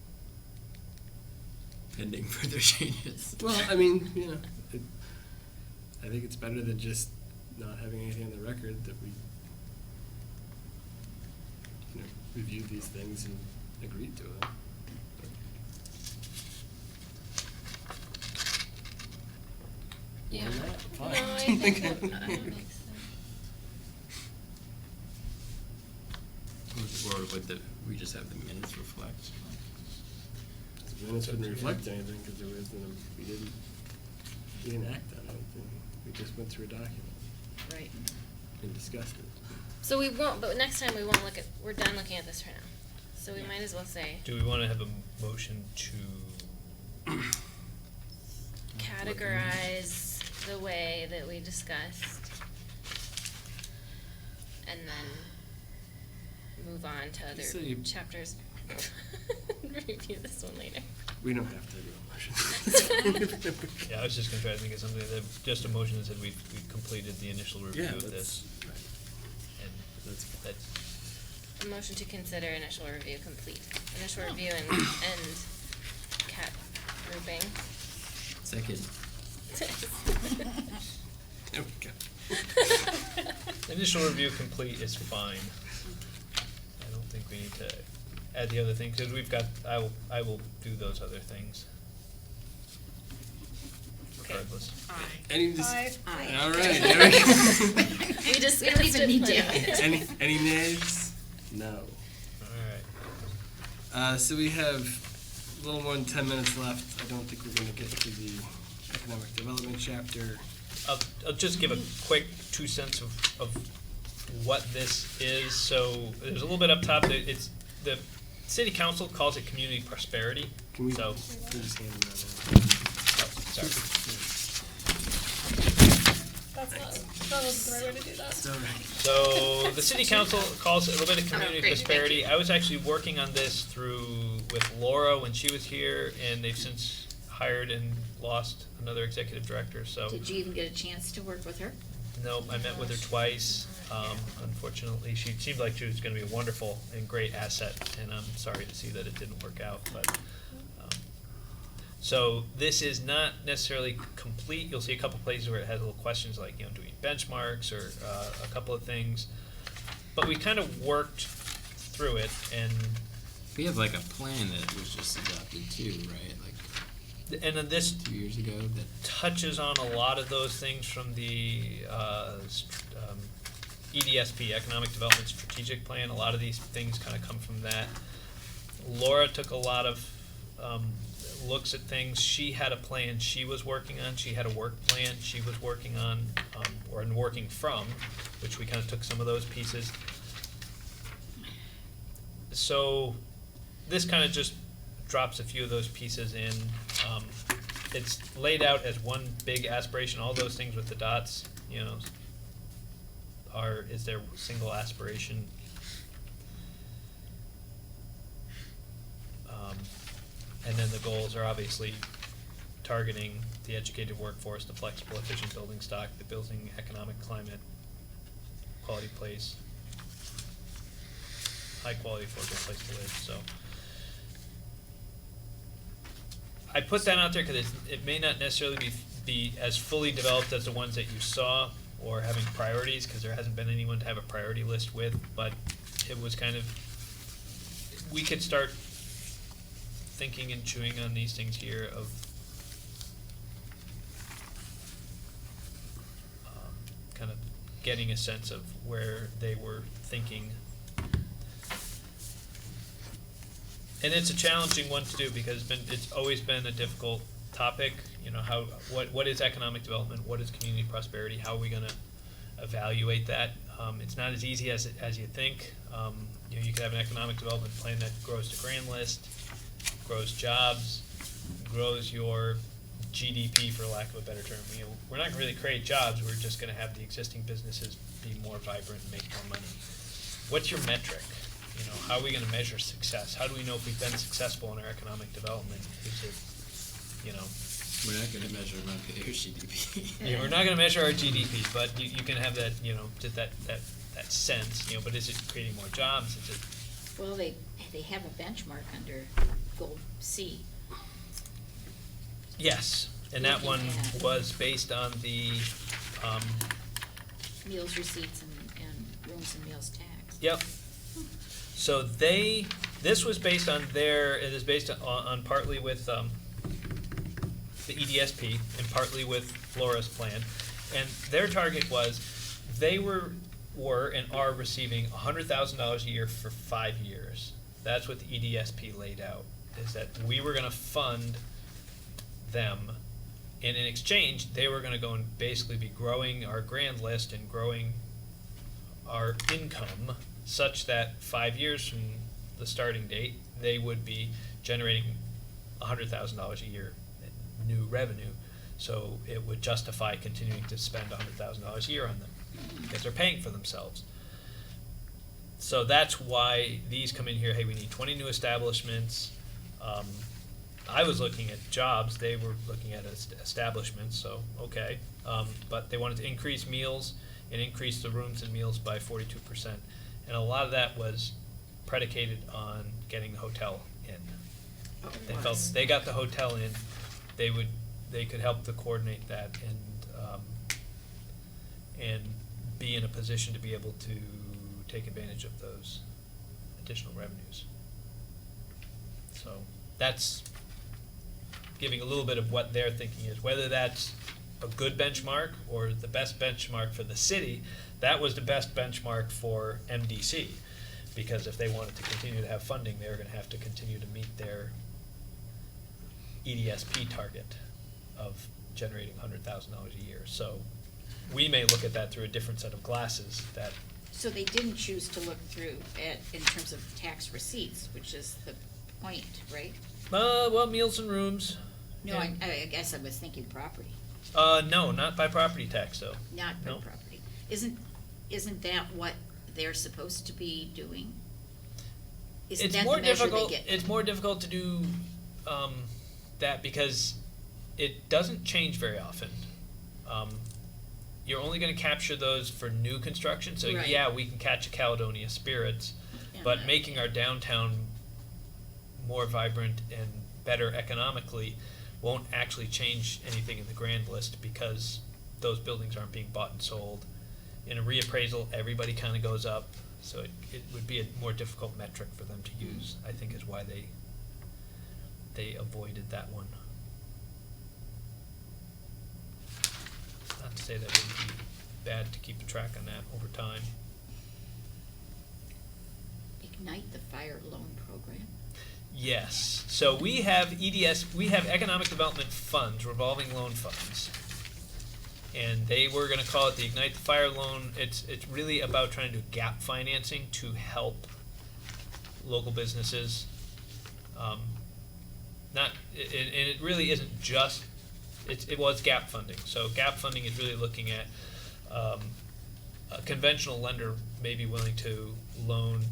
Pending further changes. Well, I mean, you know, I think it's better than just not having anything on the record that we, you know, reviewed these things and agreed to it. Yeah. Why not? No, Fine. I think that makes sense. Or would we just have the minutes reflect? The minutes wouldn't reflect anything, because there wasn't, we didn't act on anything. We just went through a document Right. and discussed it. So we won't, but next time we won't look at, we're done looking at this for now. So we might as well say Do we wanna have a motion to categorize the way that we discussed. And then move on to other Say- chapters. Review this one later. We don't have to do a motion. Yeah, I was just gonna try to think of something that, just a motion that said we completed the initial review Yeah, of that's, this, right. and That's fine. that's, A motion to consider initial review complete. Initial review and Second. There we go. Initial review complete is fine. I don't think we need to add the other things, because we've got, I will do those other things. Regardless. Aye. Any Aye. all right, there we go. We don't even need to. Any nays? No. Alright. So we have a little more than 10 minutes left. I don't think we're going to get to the economic development chapter. I'll just give a quick 2 cents of what this is. So there's a little bit up top. It's the city council calls it community prosperity. Can we So, please hand them that sorry. That wasn't the right way to do that. out? All right. So the city council calls it a little bit of community great, prosperity. I was actually working on this with Laura when she was here, and they've since hired and lost another executive director. So Did you even get a chance to work with her? no, I met with her twice. Unfortunately, she seemed like she was going to be a wonderful and great asset, and I'm sorry to see that it didn't work out. But so this is not necessarily complete. You'll see a couple places where it has little questions like, doing benchmarks or a couple of things. But we kind of worked through it, and We have like a plan that was just adopted too, right? Like then this 2 years ago that touches on a lot of those things from the EDSP, Economic Development Strategic Plan. A lot of these things kind of come from that. Laura took a lot of looks at things. She had a plan she was working on. She had a work plan she was working on, or working from, which we kind of took some of those pieces. So this kind of just drops a few of those pieces in. It's laid out as one big aspiration. All those things with the dots, is their single aspiration. And then the goals are obviously targeting the educated workforce, the flexible, efficient building stock, the building economic climate, quality place, high quality, affordable place to live. So I put that out there because it may not necessarily be as fully developed as the ones that you saw, or having priorities, because there hasn't been anyone to have a priority list with, but it was kind of, we could start thinking and chewing on these things here of kind of getting a sense of where they were thinking. And it's a challenging one to do because it's always been a difficult topic. What is economic development? What is community prosperity? How are we going to evaluate that? It's not as easy as you think. You could have an economic development plan that grows the grand list, grows jobs, grows your GDP, for lack of a better term. We're not going to really create jobs. We're just going to have the existing businesses be more vibrant and make more money. What's your metric? How are we going to measure success? How do we know if we've been successful in our economic development? Is it, we're not going to measure Montpelier's GDP. we're not going to measure our GDP, but you can have that, just that sense, but is it creating more jobs? Is it? Well, they have a benchmark under Gold C. Yes, and that one was based on the, Meals receipts and rooms and meals tax. yep. So this was based on it is based on partly with the EDSP and partly with Laura's plan. And their target was, they were and are receiving $100,000 a year for 5 years. That's what the EDSP laid out, is that we were gonna fund them, and in exchange, they were gonna go and basically be growing our grand list and growing our income, such that 5 years from the starting date, they would be generating $100,000 a year in new revenue. So it would justify continuing to spend $100,000 a year on them, because they're paying for themselves. So that's why these come in here. Hey, we need 20 new establishments. I was looking at jobs. They were looking at establishments. So okay, but they wanted to increase meals and increase the rooms and meals by 42%. And a lot of that was predicated on getting the hotel in. They felt they got the hotel in, they would they could help to coordinate that and be in a position to be able to take advantage of those additional revenues. So that's giving a little bit of what their thinking is. Whether that's a good benchmark or the best benchmark for the city, that was the best benchmark for MDC, because if they wanted to continue to have funding, they were going to have to continue to meet their EDSP target of generating $100,000 a year. So we may look at that through a different set of glasses. That So they didn't choose to look through at, in terms of tax receipts, which is the point, right? well, meals and rooms. No, and- I guess I was thinking property, no, not by property tax though. not by No. property. Isn't that what they're supposed to be doing? Isn't It's that more the measure they difficult. get? It's more difficult to do that because it doesn't change very often. You're only going to capture those for new construction. So Right. yeah, we can catch a Caledonia Spirits, but Yeah. making our downtown more vibrant and better economically won't actually change anything in the grand list because those buildings aren't being bought and sold. In a reappraisal, everybody kind of goes up, so it would be a more difficult metric for them to use, I think is why they avoided that one. Not to say that it would be bad to keep a track on that over time. Ignite the Fire Loan Program? Yes, so we have we have economic development funds, revolving loan funds. And they were gonna call it the Ignite the Fire Loan. It's really about trying to do gap financing to help local businesses. And it really isn't just, it was gap funding. So gap funding is really looking at, a conventional lender may be willing to loan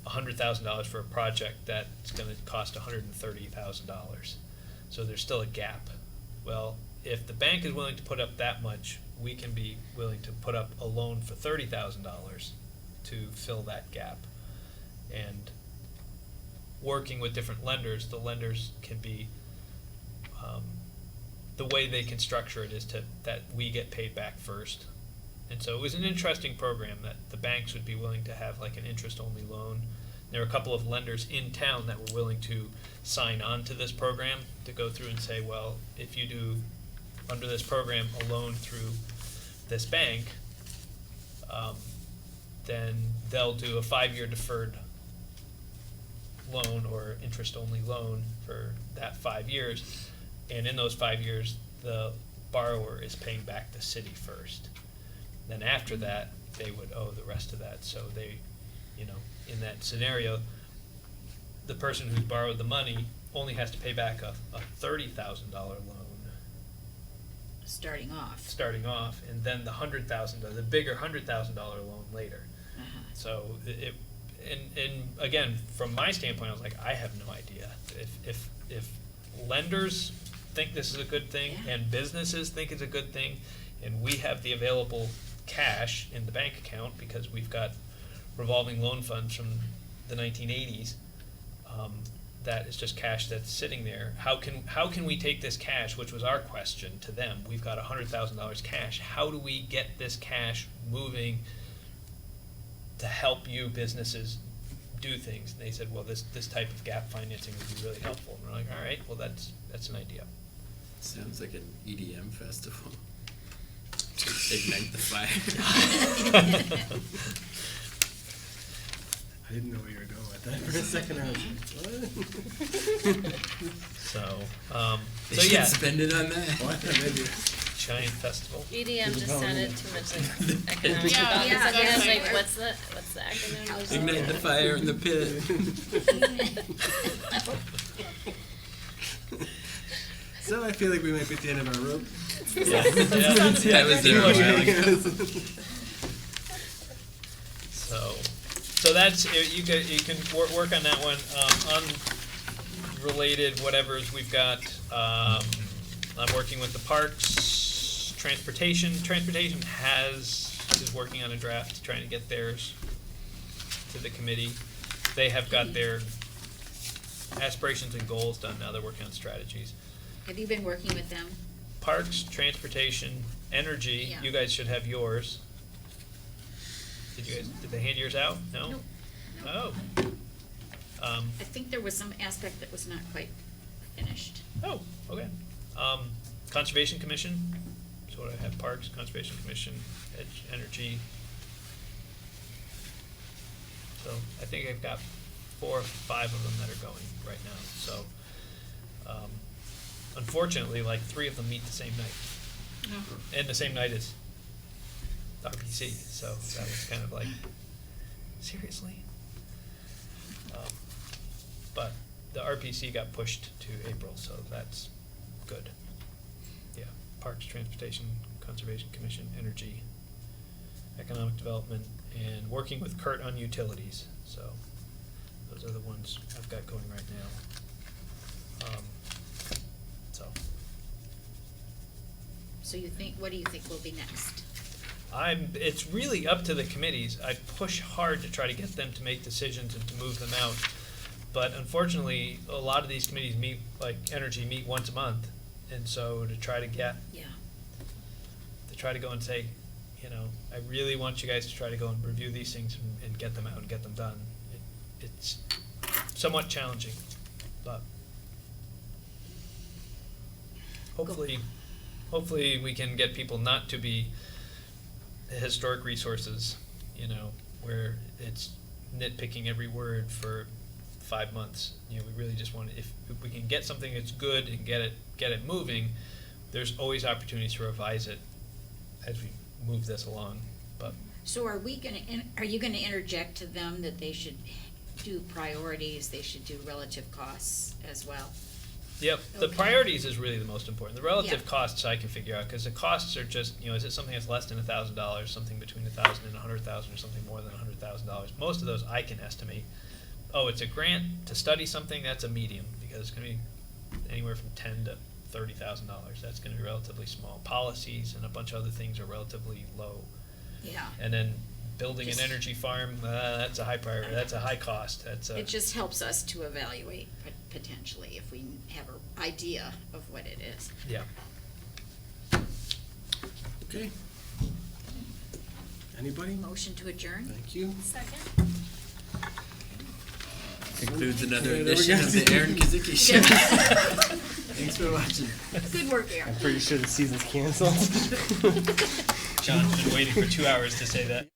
$100,000 for a project that's gonna cost $130,000. So there's still a gap. Well, if the bank is willing to put up that much, we can be willing to put up a loan for $30,000 to fill that gap. And working with different lenders, the lenders can be, the way they can structure it is that we get paid back first. And so it was an interesting program that the banks would be willing to have like an interest-only loan. There were a couple of lenders in town that were willing to sign on to this program to go through and say, well, if you do under this program a loan through this bank, then they'll do a 5-year deferred loan or interest-only loan for that 5 years. And in those 5 years, the borrower is paying back the city first. Then after that, they would owe the rest of that. So they, in that scenario, the person who's borrowed the money only has to pay back a $30,000 loan Starting starting off, and then the bigger $100,000 loan later. Uh-huh. So and again, from my standpoint, I was like, I have no idea. If lenders think this is a good thing, Yeah. and businesses think it's a good thing, and we have the available cash in the bank account because we've got revolving loan funds from the 1980s, that is just cash that's sitting there. How can we take this cash, which was our question to them? We've got $100,000 cash. How do we get this cash moving to help you businesses do things? And they said, well, this type of gap financing would be really helpful. And we're like, all right, well, that's an idea. Sounds like an EDM festival. Ignite the fire. I didn't know where you were going with that for a second. I was like, what? They So should yeah, spend it on that. What? Maybe. giant festival. EDM just sounded too much like economic Yeah, development. I was exactly. like, what's the acronym? Ignite the fire in the pit. So I feel like we might be at the end of our rope. Yeah. That was there a while ago. So that's you can work on that one. Unrelated whatevers we've got. I'm working with the parks, transportation. Transportation is working on a draft, trying to get theirs to the committee. They have got their aspirations and goals done now. They're working on strategies. Have you been working with them? Parks, Transportation, Energy, Yeah. you guys should have yours. Did they hand yours out? No? Nope. Oh. I think there was some aspect that was not quite finished. Oh, okay. Conservation Commission, so what I have, Parks, Conservation Commission, Energy. So I think I've got 4 or 5 of them that are going right now, so, unfortunately, like 3 of them meet the same night. And the same night as RPC, so that was kind of like, seriously? But the RPC got pushed to April, so that's good. Yeah, Parks, Transportation, Conservation Commission, Energy, Economic Development, and working with Kurt on utilities, so those are the ones I've got going right now. So. So what do you think will be next? It's really up to the committees. I push hard to try to get them to make decisions and to move them out. But unfortunately, a lot of these committees meet, like Energy, meet once a month. And so to try to go and say, you know, I really want you guys to try to go and review these things and get them out and get them done. It's somewhat challenging, but hopefully we can get people not to be historic resources, you know, where it's nitpicking every word for 5 months. You know, we really just want to, if we can get something that's good and get it moving, there's always opportunities to revise it as we move this along. But So are you gonna interject to them that they should do priorities, they should do relative costs as well? yep, the Okay. priorities is really the most important. The relative Yeah. costs I can figure out, because the costs are just, you know, is it something that's less than $1,000, something between $1,000 and $100,000, or something more than $100,000? Most of those I can estimate. Oh, it's a grant to study something, that's a medium, because it's going to be anywhere from $10,000 to $30,000. That's going to be relatively small. Policies and a bunch of other things are relatively low. Yeah. And then building Just- an energy farm, that's a high priority. That's a high cost. It just helps us to evaluate potentially if we have an idea of what it is. yeah. Okay. Anybody? Motion to adjourn? Thank you. Second? Concludes another Okay, there we edition go. of the Aaron Kazicki Show. Thanks for watching. Good work, Aaron. Pretty sure the season's canceled. John's been waiting for 2 hours to say that.